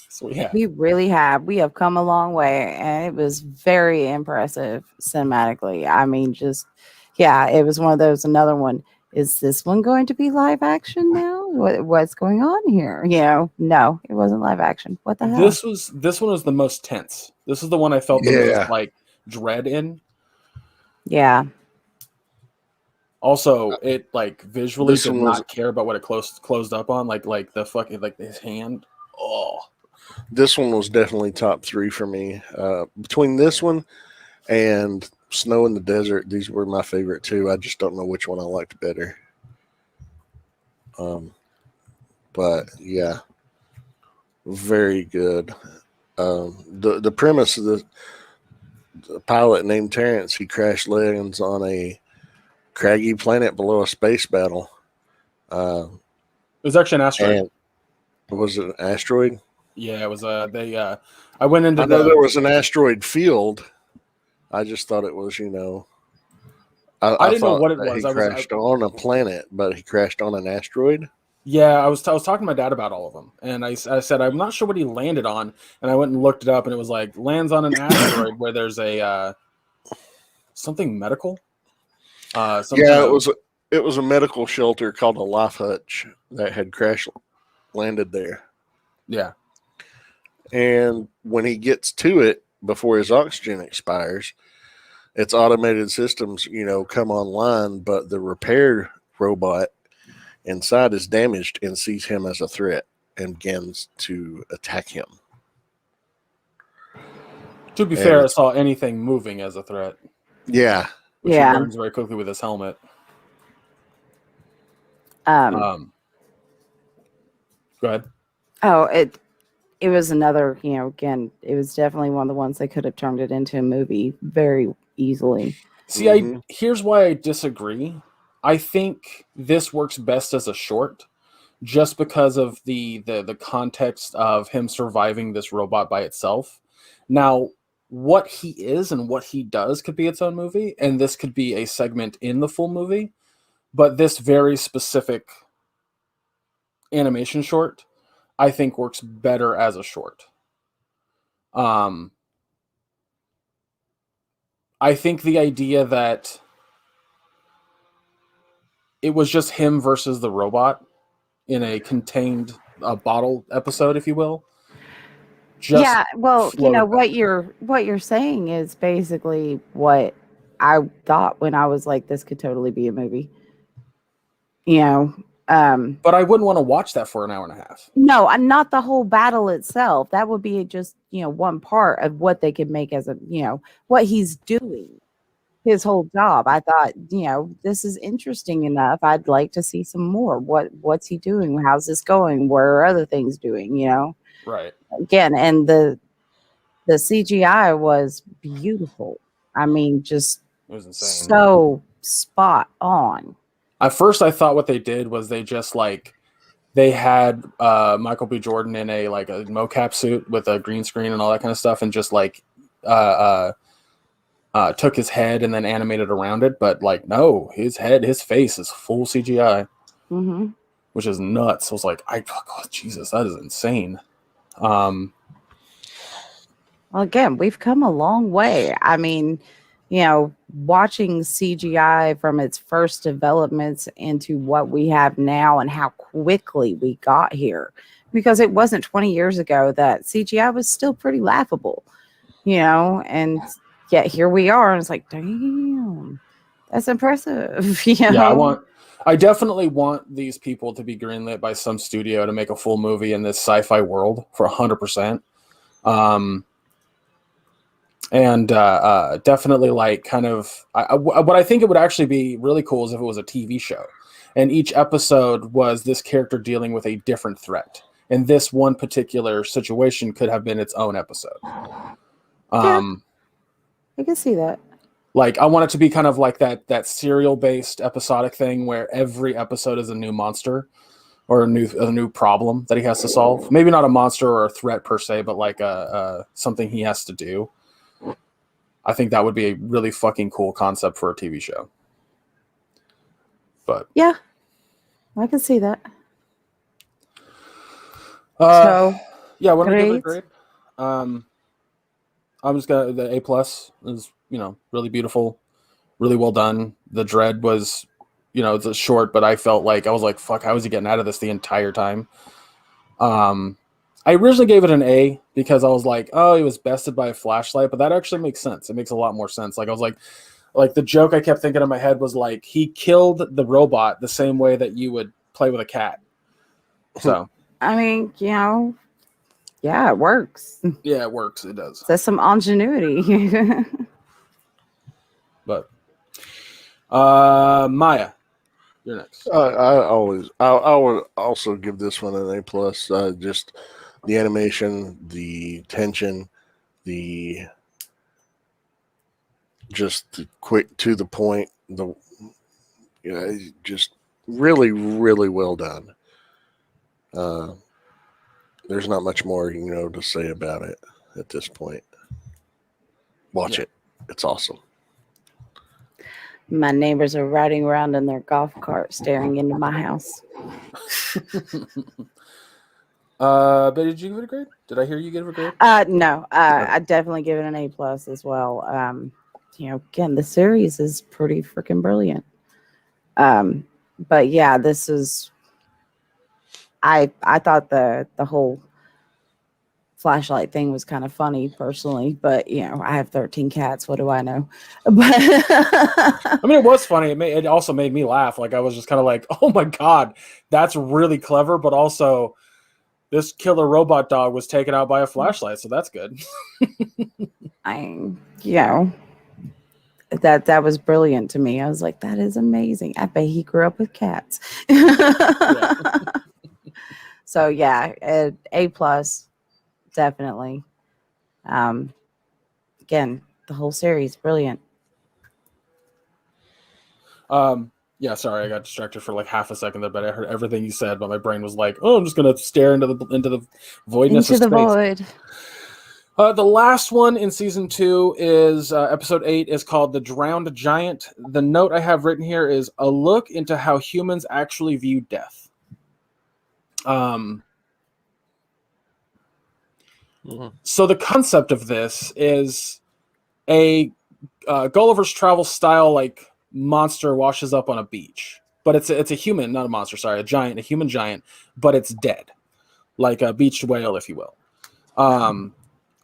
So yeah. We really have. We have come a long way, and it was very impressive cinematically. I mean, it was one of those. Another one. Is this one going to be live action now? What's going on here? No, it wasn't live action. What the hell? This one was the most tense. This is the one I felt the most like dread in. Yeah. Also, it like visually did not care about what it closed up on, like the fucking like his hand. Oh, this one was definitely top 3 for me. Between this one and Snow in the Desert, these were my favorite too. I just don't know which one I liked better. But yeah, very good. The premise of the pilot named Terrence, he crash lands on a craggy planet below a space battle. It was actually an asteroid. Was it an asteroid? Yeah, it was. I went into. I know there was an asteroid field. I just thought it was, I didn't know what it was. He crashed on a planet, but he crashed on an asteroid. Yeah, I was talking to my dad about all of them, and I said I'm not sure what he landed on, and I went and looked it up, and it was like lands on an asteroid where there's a something medical. It was a medical shelter called a Lifehutch that had crash landed there. Yeah, and when he gets to it before his oxygen expires, its automated systems, come online, but the repair robot inside is damaged and sees him as a threat and begins to attack him. To be fair, I saw anything moving as a threat. Yeah. Which he learns very quickly with his helmet. Go ahead. Oh, it was another, again, it was definitely one of the ones they could have turned it into a movie very easily. See, here's why I disagree. I think this works best as a short, just because of the context of him surviving this robot by itself. Now, what he is and what he does could be its own movie, and this could be a segment in the full movie. But this very specific animation short, I think, works better as a short. I think the idea that it was just him versus the robot in a contained bottle episode, if you will. Well, what you're saying is basically what I thought when I was like, this could totally be a movie. But I wouldn't want to watch that for an hour and a half. No, and not the whole battle itself. That would be just, one part of what they could make as a, what he's doing, his whole job. I thought, this is interesting enough. I'd like to see some more. What's he doing? How's this going? What are other things doing? Right. Again, and the CGI was beautiful. I mean, just it was insane. So spot on. At first, I thought what they did was they just they had Michael B. Jordan in a mocap suit with a green screen and all that kind of stuff, and just took his head and then animated around it. But no, his face is full CGI, which is nuts. I was like, Jesus, that is insane. Well, again, we've come a long way. I mean, watching CGI from its first developments into what we have now and how quickly we got here, because it wasn't 20 years ago that CGI was still pretty laughable, and yet here we are, and it's like, damn, that's impressive. Yeah, I definitely want these people to be greenlit by some studio to make a full movie in this sci-fi world for 100%. And definitely what I think it would actually be really cool is if it was a TV show and each episode was this character dealing with a different threat, and this one particular situation could have been its own episode. I can see that. I want it to be kind of like that serial based episodic thing where every episode is a new monster or a new problem that he has to solve. Maybe not a monster or a threat per se, but something he has to do. I think that would be a really fucking cool concept for a TV show. But yeah, I can see that. What do I give it a grade? I'm just gonna the A+ is really beautiful, really well done. The dread was it's a short, but I felt I was like, fuck, how was he getting out of this the entire time? I originally gave it an A because I was like, oh, he was bested by a flashlight, but that actually makes sense. It makes a lot more sense. I was like the joke I kept thinking in my head was he killed the robot the same way that you would play with a cat. So I mean, yeah, it works. Yeah, it works. It does. That's some ingenuity. But Maya, you're next. I would also give this one an A+. Just the animation, the tension, just the quick to the point, just really, really well done. There's not much more to say about it at this point. Watch it; it's awesome. My neighbors are riding around in their golf cart, staring into my house. But did you give it a grade? Did I hear you give it a grade? No. I definitely give it an A+ as well. Again, the series is pretty freaking brilliant. But yeah, this is. I thought the whole flashlight thing was kind of funny personally, but I have 13 cats. What do I know? But I mean, it was funny. It also made me laugh. Like I was just kind of like, oh my God, that's really clever. But also this killer robot dog was taken out by a flashlight. So that's good. that was brilliant to me. I was like, that is amazing. I bet he grew up with cats. So yeah, A+, definitely. Again, the whole series, brilliant. Yeah, sorry, I got distracted for like half a second there, but I heard everything you said, but my brain was like, "Oh, I'm just gonna stare into the voidness Into of the space." void. The last one in season 2 is episode 8 is called The Drowned Giant. The note I have written here is a look into how humans actually view death. So the concept of this is a Gulliver's Travel style like monster washes up on a beach, but it's a human, not a monster. Sorry, a human giant, but it's dead, like a beached whale, if you will.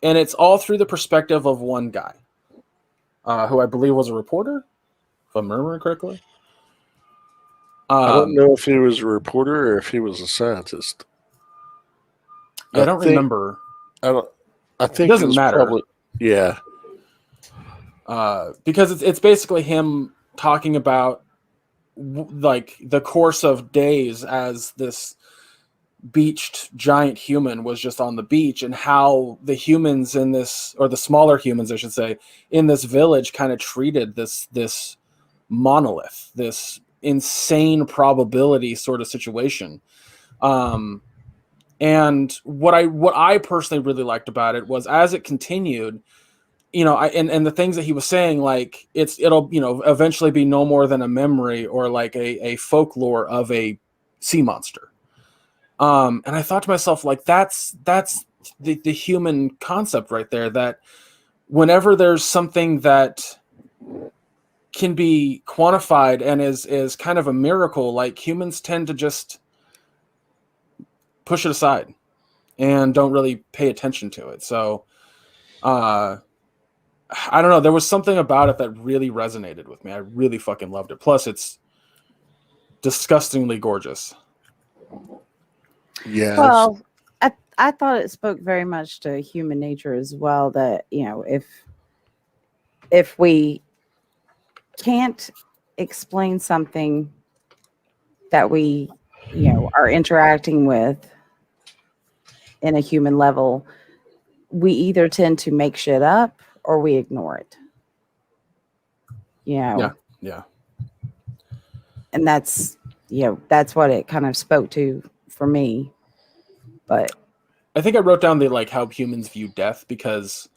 And it's all through the perspective of one guy, who I believe was a reporter, if I'm remembering correctly. I don't know if he was a reporter or if he was a scientist. Yeah, I don't remember. I think it doesn't matter. Probably, yeah. Because it's basically him talking about like the course of days as this beached giant human was just on the beach, and how the humans in this, or the smaller humans I should say, in this village kind of treated this monolith, this insane probability sort of situation. And what I personally really liked about it was, as it continued, and the things that he was saying, like it'll eventually be no more than a memory or like a folklore of a sea monster. And I thought to myself, like, that's the human concept right there, that whenever there's something that can be quantified and is kind of a miracle, like humans tend to just push it aside and don't really pay attention to it. So I don't know, there was something about it that really resonated with me. I really fucking loved it. Plus it's disgustingly gorgeous. Yeah. Well, I thought it spoke very much to human nature as well, that if we can't explain something that we are interacting with in a human level, we either tend to make shit up or we ignore it. Yeah. And that's what it kind of spoke to for me. But I think I wrote down the like how humans view death, because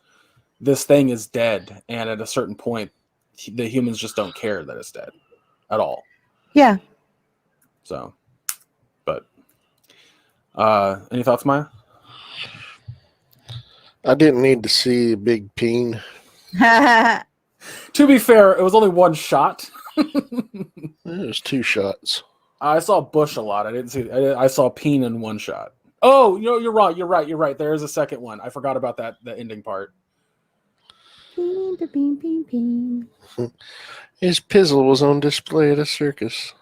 this thing is dead, and at a certain point the humans just don't care that it's dead at all. Yeah. So, but any thoughts, Maya? I didn't need to see a big peen. To be fair, it was only one shot. It was 2 shots. I saw Bush a lot. I didn't see. I saw Peen in one shot. Oh, you're right. You're right. There is a second one. I forgot about that. The ending part. His pizzle was on display at a circus.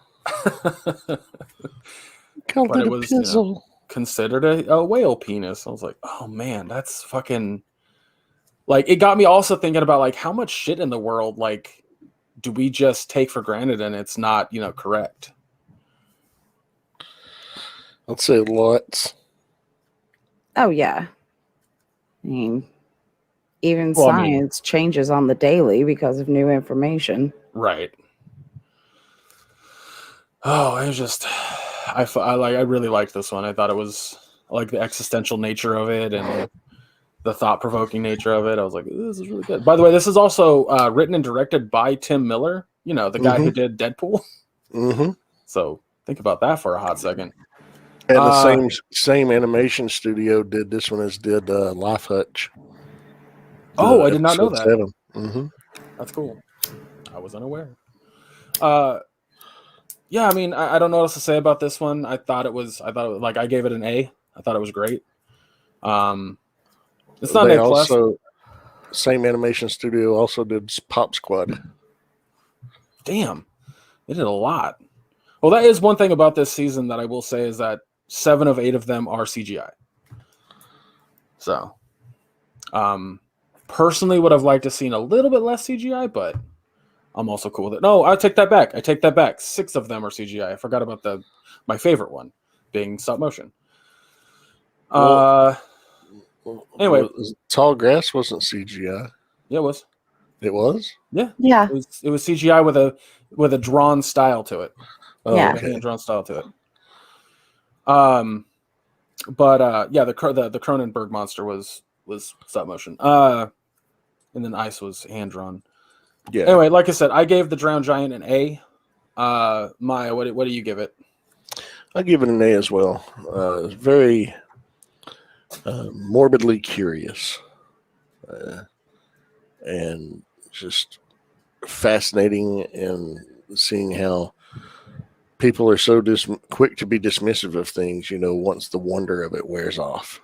Called But it it a was pizzle. considered a whale penis. I was like, oh man, that's fucking. Like, it got me also thinking about like how much shit in the world like do we just take for granted and it's not correct. I'd say lots. Oh yeah. I mean, even science changes on the daily because of new information. Right. Oh, it was just, I really liked this one. I thought it was like the existential nature of it and the thought-provoking nature of it. I was like, this is really good. By the way, this is also written and directed by Tim Miller, the guy who did Deadpool. Mm-hmm. So think about that for a hot second. And the same animation studio did this one as did Lifehutch. Oh, I did not know that. 7. Mm-hmm. That's cool. I was unaware. Yeah, I mean, I don't know what else to say about this one. I thought it was like, I gave it an A. I thought it was great. It's not They A plus. also, same animation studio also did Pop Squad. Damn, they did a lot. Well, that is one thing about this season that I will say is that 7 of 8 of them are CGI. So, personally, would have liked to seen a little bit less CGI, but I'm also cool with it. No, I take that back. 6 of them are CGI. I forgot about my favorite one being stop motion. Anyway, Tall Grass wasn't CGI. Yeah, it was. It was. Yeah. It was CGI with a drawn style to it. Oh, Yeah. okay. Hand drawn style to it. The Cronenberg monster was stop motion. And then Ice was hand drawn. Yeah. Anyway, like I said, I gave the Drowned Giant an A. Maya, what do you give it? I give it an A as well. Very morbidly curious, and just fascinating, and seeing how people are so quick to be dismissive of things, once the wonder of it wears off.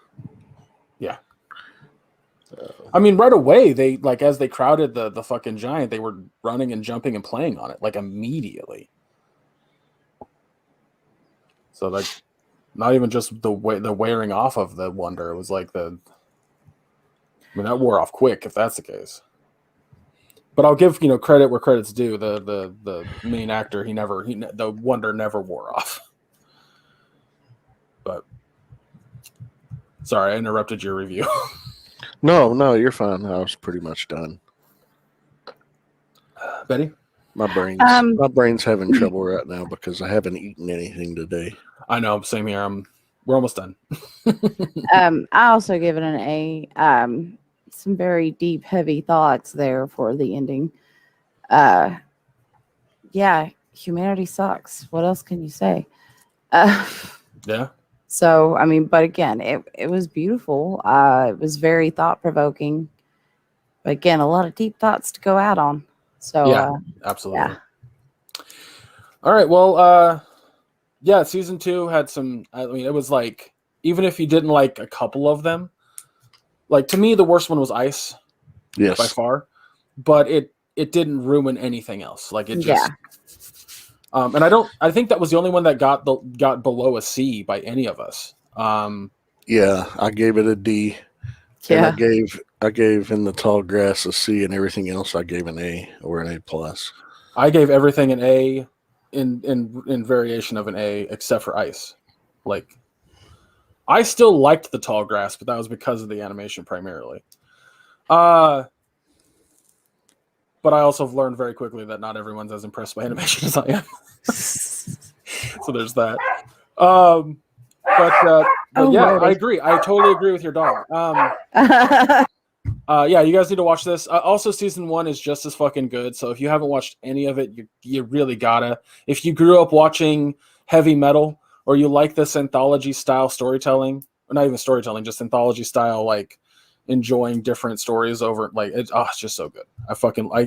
Yeah. I mean, right away, they as they crowded the fucking giant, they were running and jumping and playing on it immediately. So not even just the wearing off of the wonder. It was that wore off quick if that's the case. But I'll give credit where credit's due. The main actor, the wonder never wore off. But sorry, I interrupted your review. No, you're fine. I was pretty much done. Betty? My brain's having trouble right now because I haven't eaten anything today. I know, same here. We're almost done. I also give it an A. Some very deep, heavy thoughts there for the ending. Yeah, humanity sucks. What else can you say? Yeah. So, I mean, but again, it was beautiful. It was very thought-provoking. But again, a lot of deep thoughts to go out on. So, yeah, absolutely. Yeah. All right. Well, yeah, season 2 had some. I mean, it was even if you didn't like a couple of them, to me, the worst one was Ice. Yes, by far. But it didn't ruin anything else. It just. Yeah. And I think that was the only one that got below a C by any of us. Yeah, I gave it a D. Yeah. And I gave In the Tall Grass a C, and everything else I gave an A or an A plus. I gave everything an A in variation of an A except for Ice. I still liked the Tall Grass, but that was because of the animation primarily. But I also learned very quickly that not everyone's as impressed by animation as I am. So there's that. Yeah, I agree. I totally agree with your dog. Yeah, you guys need to watch this. Also, season 1 is just as fucking good. So if you haven't watched any of it, you really gotta. If you grew up watching heavy metal, or you like this anthology style storytelling, or not even storytelling, just anthology style, enjoying different stories over it's just so good.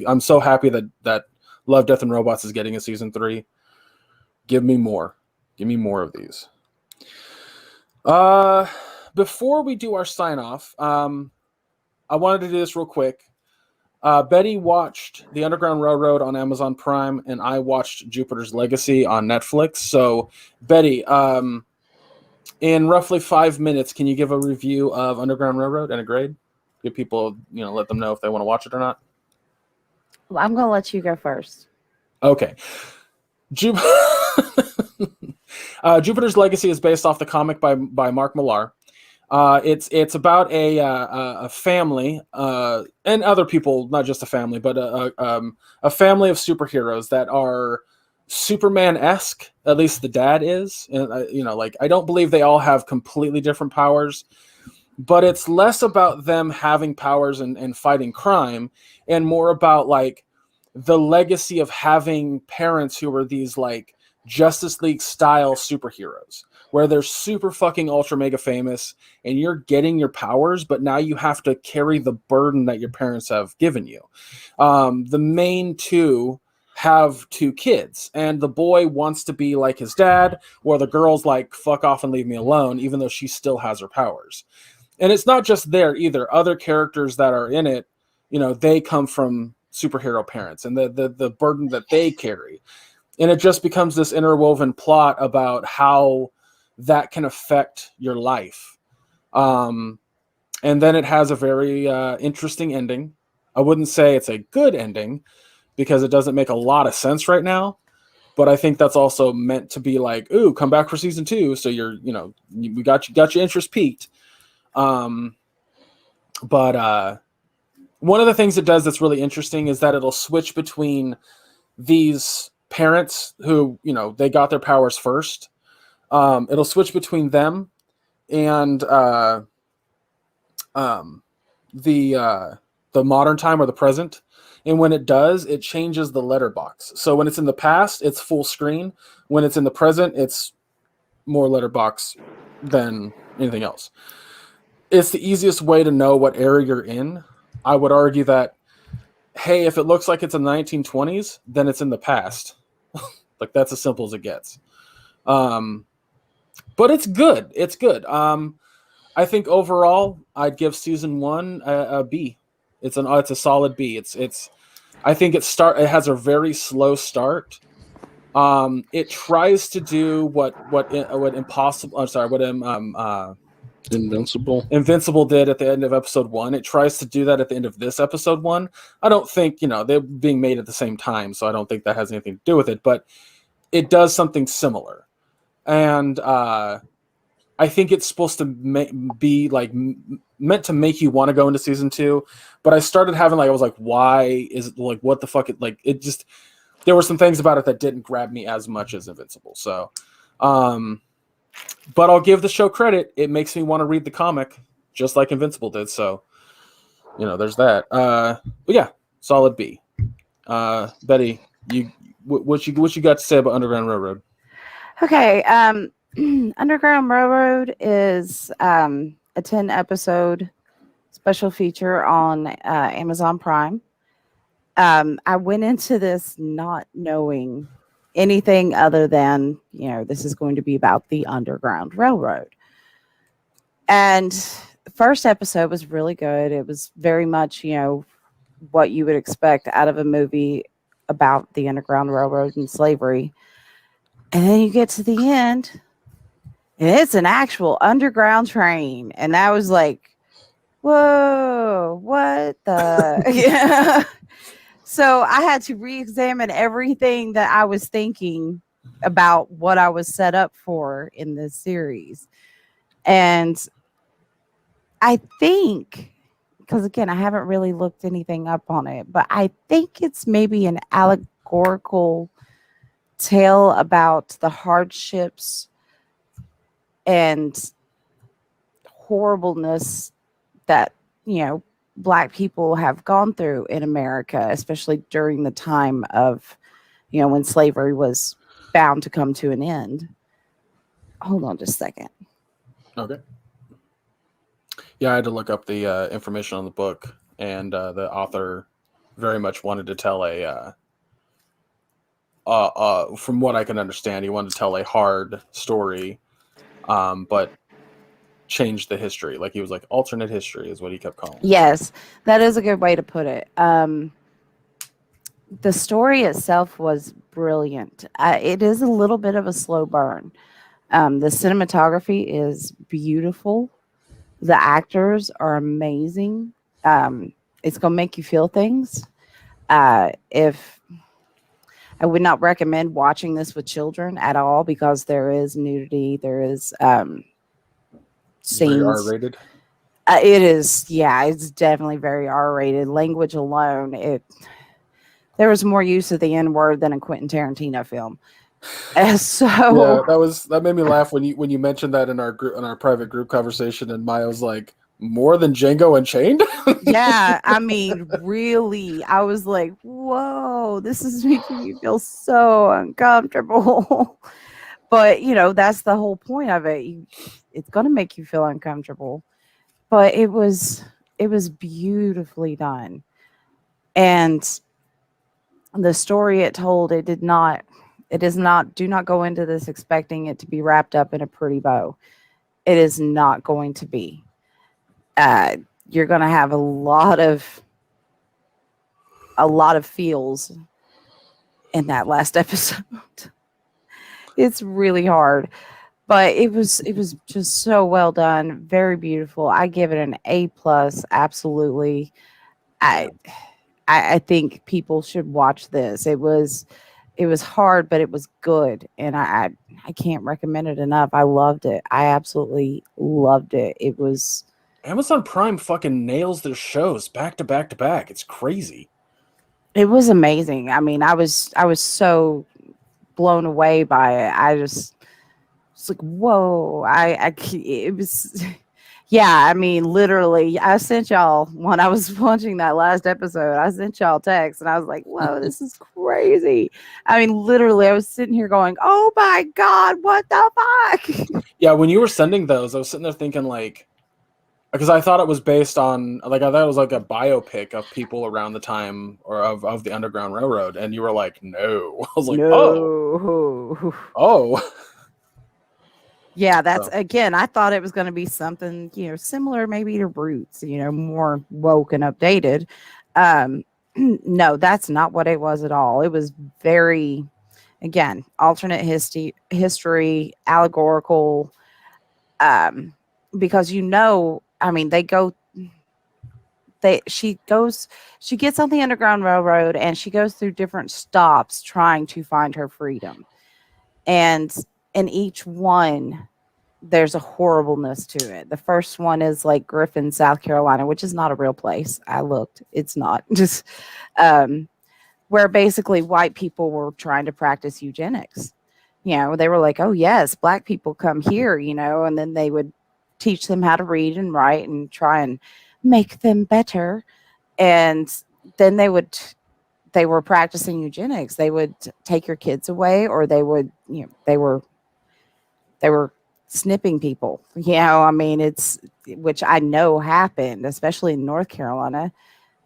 I'm so happy that Love, Death, and Robots is getting a season 3. Give me more of these. Before we do our sign off, I wanted to do this real quick. Betty watched The Underground Railroad on Amazon Prime, and I watched Jupiter's Legacy on Netflix. So Betty, in roughly 5 minutes, can you give a review of Underground Railroad and a grade? Give people, let them know if they want to watch it or not. Well, I'm going to let you go first. Okay. Jupiter's Legacy is based off the comic by Mark Millar. It's about a family and other people, not just a family, but a family of superheroes that are Superman-esque. At least the dad is. And I don't believe they all have completely different powers, but it's less about them having powers and fighting crime, and more about the legacy of having parents who are these Justice League style superheroes, where they're super fucking ultra mega famous, and you're getting your powers, but now you have to carry the burden that your parents have given you. The main two have 2 kids, and the boy wants to be like his dad, or the girl's fuck off and leave me alone, even though she still has her powers. And it's not just there either. Other characters that are in it, you know, they come from superhero parents and the burden that they carry. And it just becomes this interwoven plot about how that can affect your life. And then it has a very interesting ending. I wouldn't say it's a good ending because it doesn't make a lot of sense right now. But I think that's also meant to be like, ooh, come back for season 2. So you're, you know, we got your interest piqued. But one of the things it does that's really interesting is that it'll switch between these parents who, you know, they got their powers first. It'll switch between them and the modern time or the present. And when it does, it changes the letterbox. So when it's in the past, it's full screen. When it's in the present, it's more letterbox than anything else. It's the easiest way to know what era you're in. I would argue that, hey, if it looks like it's in the 1920s, then it's in the past. Like, that's as simple as it gets. But it's good. It's good. I think overall, I'd give season 1 a B. It's a solid B. I think it has a very slow start. It tries to do what Invincible did at the end of episode 1. It tries to do that at the end of this episode 1. I don't think, you know, they're being made at the same time, so I don't think that has anything to do with it, but it does something similar. And I think it's supposed to be like meant to make you want to go into season 2, but I started having I was like, why is it like, what the fuck? It just, there were some things about it that didn't grab me as much as Invincible. So, but I'll give the show credit. It makes me want to read the comic just like Invincible did. So, you know, there's that. But yeah, solid B. Betty, what you got to say about Underground Railroad? Okay. Underground Railroad is a 10-episode special feature on Amazon Prime. I went into this not knowing anything other than, you know, this is going to be about the Underground Railroad. And the first episode was really good. It was very much, you know, what you would expect out of a movie about the Underground Railroad and slavery. And then you get to the end, and it's an actual underground train. And I was like, whoa, what the? Yeah. So I had to re-examine everything that I was thinking about what I was set up for in this series. And I think, because again, I haven't really looked anything up on it, but I think it's maybe an allegorical tale about the hardships and horribleness that, you know, Black people have gone through in America, especially during the time of, you know, when slavery was bound to come to an end. Hold on just a second. Okay. Yeah, I had to look up the information on the book, and the author very much wanted to tell from what I can understand, he wanted to tell a hard story, but change the history. Like, he was like, alternate history is what he kept calling it. Yes, that is a good way to put it. The story itself was brilliant. It is a little bit of a slow burn. The cinematography is beautiful. The actors are amazing. It's going to make you feel things. If I would not recommend watching this with children at all, because there is nudity. There is scenes. Very R-rated. It is, yeah, it's definitely very R-rated. Language alone, there was more use of the N-word than a Quentin Tarantino film. So yeah, that made me laugh when you mentioned that in our private group conversation, and Maya was like, more than Django Unchained? Yeah, I mean, really, I was like, whoa, this is making me feel so uncomfortable. But, you know, that's the whole point of it. It's going to make you feel uncomfortable. But it was beautifully done. And the story it told, do not go into this expecting it to be wrapped up in a pretty bow. It is not going to be. you're gonna have a lot of feels in that last episode. It's really hard, but it was just so well done, very beautiful. I give it an A+, absolutely. I I think people should watch this. It was hard, but it was good, and I can't recommend it enough. I loved it. I absolutely loved it. It was Amazon Prime fucking nails their shows back to back to back. It's crazy. amazing. I mean, I was so blown away by it. I just it's like, whoa! It was, yeah. I mean, literally, I sent y'all when I was watching that last episode. I sent y'all text, and I was like, whoa, this is crazy. I mean, literally, I was sitting here going, oh my god, what the fuck? Yeah, when you were sending those, I was sitting there thinking like, because I thought it was based on like I thought it was like a biopic of people around the time or of the Underground Railroad, and you were like, no. I was like, No. oh. Yeah, that's So, again, I thought it was going to be something, similar maybe to Roots, more woke and updated. Um, no, that's not what it was at all. It was very, again, alternate history, allegorical, because I mean, she gets on the Underground Railroad and she goes through different stops trying to find her freedom. And in each one, there's a horribleness to it. The first one is like Griffin, South Carolina, which is not a real place. I looked, it's not. Just where basically white people were trying to practice eugenics. They were like, oh yes, black people come here, and then they would teach them how to read and write and try and make them better. And then they were practicing eugenics. They would take your kids away, or they would, they were snipping people. I mean, which I know happened, especially in North Carolina.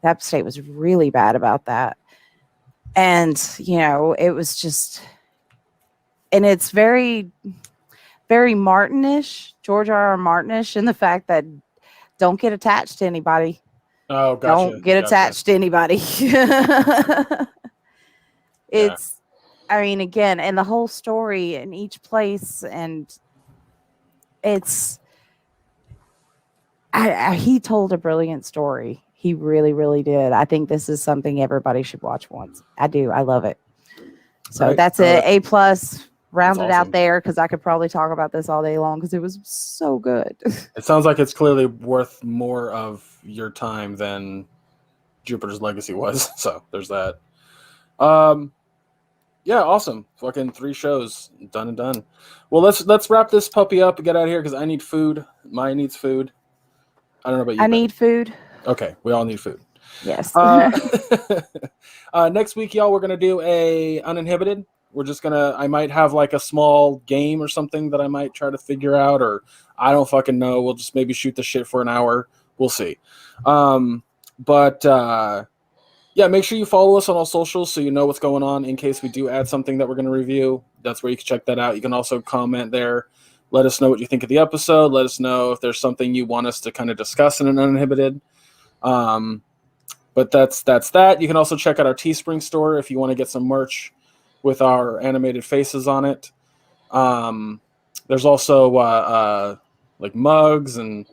That state was really bad about that. And, it was just, and it's very, very Martinish, George R. Martinish, in the fact that don't get attached to anybody. oh, gotcha. Don't get attached to anybody. It's, I mean, again, and the whole story in each place, and it's, he told a brilliant story. He really, really did. I think this is something everybody should watch once. I do. I love it. So Right. that's it. A+, rounded awesome. out there, because I could probably talk about this all day long because it was so good. It sounds like it's clearly worth more of your time than Jupiter's Legacy was. So there's that. Yeah, awesome. Fucking 3 shows done and done. Well, let's wrap this puppy up and get out of here because I need food. Maya needs food. I don't know about you. I need food. Okay, we all need food. Yes. Next week, y'all, we're gonna do a uninhibited. We're just I might have like a small game or something that I might try to figure out, or I don't fucking know. We'll just maybe shoot the shit for an hour. We'll see. Yeah, make sure you follow us on all socials so you know what's going on in case we do add something that we're going to review. That's where you can check that out. You can also comment there. Let us know what you think of the episode. Let us know if there's something you want us to kind of discuss in an uninhibited. But that's that. You can also check out our Teespring store if you want to get some merch with our animated faces on it. There's also like mugs, and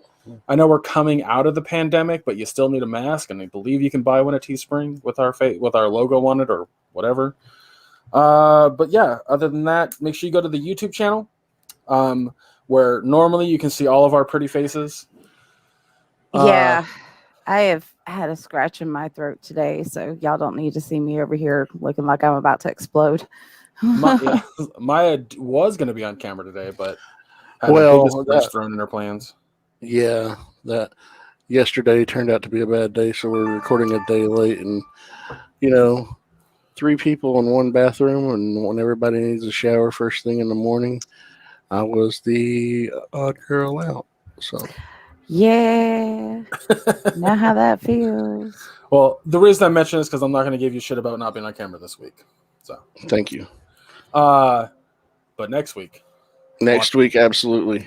I know we're coming out of the pandemic, but you still need a mask, and I believe you can buy one at Teespring with our logo on it or whatever. But yeah, other than that, make sure you go to the YouTube channel, where normally you can see all of our pretty faces. Yeah, I have had a scratch in my throat today, so y'all don't need to see me over here looking like I'm about to explode. Maya was going to be on camera today, but had Well, the biggest thrown in her plans. Yeah, that yesterday turned out to be a bad day, so we're recording a day late, and 3 people in one bathroom, and when everybody needs a shower first thing in the morning, I was the odd girl out. So Yeah, know how that feels. Well, the reason I mention this is because I'm not going to give you shit about not being on camera this week. So thank you. But next week. Next week, absolutely.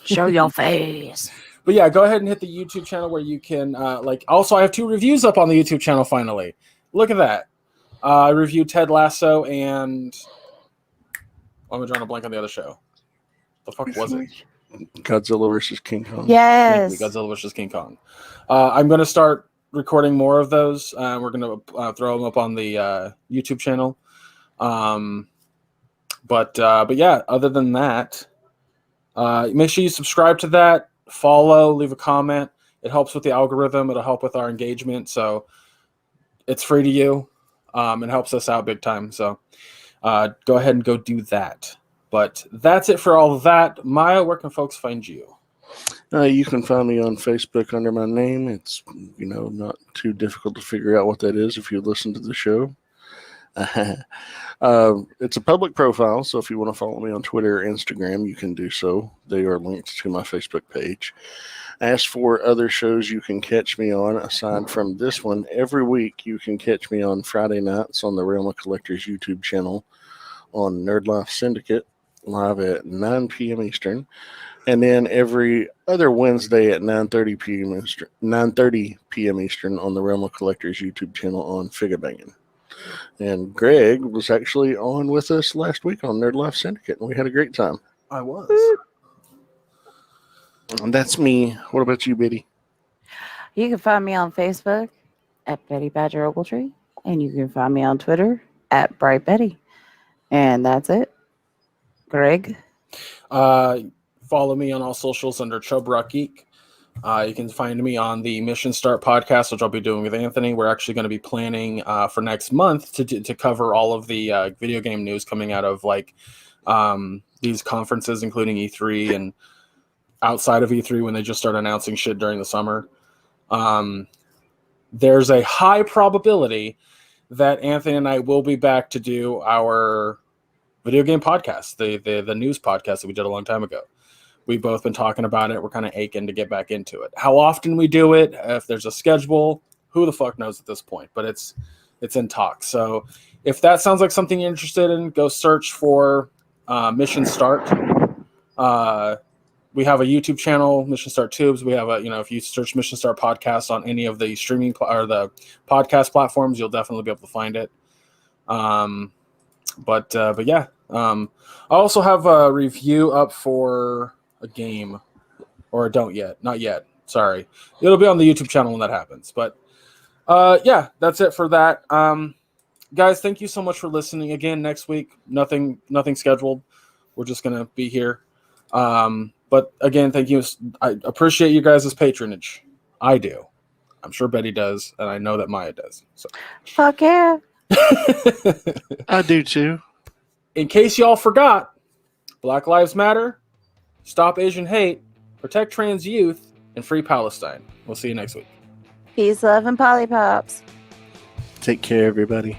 Show your face. But yeah, go ahead and hit the YouTube channel where you can also I have 2 reviews up on the YouTube channel finally. Look at that. I reviewed Ted Lasso and I'm drawing a blank on the other show. The fuck was it? Godzilla versus King Kong. Yes. Godzilla vs. King Kong. I'm going to start recording more of those. We're going to throw them up on the YouTube channel. But yeah, other than that, make sure you subscribe to that, follow, leave a comment. It helps with the algorithm. It'll help with our engagement. So it's free to you. It helps us out big time. So go ahead and go do that. But that's it for all of that. Maya, where can folks find you? You can find me on Facebook under my name. It's, not too difficult to figure out what that is if you listen to the show. It's a public profile, so if you want to follow me on Twitter or Instagram, you can do so. They are linked to my Facebook page. As for other shows you can catch me on, aside from this one, every week you can catch me on Friday nights on the Realm of Collectors YouTube channel on Nerd Life Syndicate, live at 9 p.m. Eastern. And then every other Wednesday at 9:30 p.m. Eastern on the Realm of Collectors YouTube channel on Figure Banging. And Greg was actually on with us last week on Nerd Life Syndicate, and we had a great time. I was. And that's me. What about you, Betty? You can find me on Facebook at Betty Badger Ogletree, and you can find me on Twitter at Bright Betty. And that's it. Greg? Follow me on all socials under Chub Rock Geek. You can find me on the Mission Start podcast, which I'll be doing with Anthony. We're actually going to be planning for next month to cover all of the video game news coming out of these conferences, including E3 and outside of E3 when they just start announcing shit during the summer. There's a high probability that Anthony and I will be back to do our video game podcast, the news podcast that we did a long time ago. We've both been talking about it. We're kind of aching to get back into it. How often we do it, if there's a schedule, who the fuck knows at this point, but it's in talk. So if that sounds like something you're interested in, go search for Mission Start. We have a YouTube channel, Mission Start Tubes. We have if you search Mission Start podcast on any of the streaming or the podcast platforms, you'll definitely be able to find it. But yeah, I also have a review up for a game, or not yet. Sorry, it'll be on the YouTube channel when that happens. But yeah, that's it for that. Guys, thank you so much for listening. Again, next week, nothing scheduled. We're just gonna be here. But again, thank you. I appreciate you guys' patronage. I do. I'm sure Betty does, and I know that Maya does. So. Fuck yeah. I do too. In case y'all forgot, Black Lives Matter, stop Asian hate, protect trans youth, and free Palestine. We'll see you next week. Peace, love, and polypops. Take care, everybody.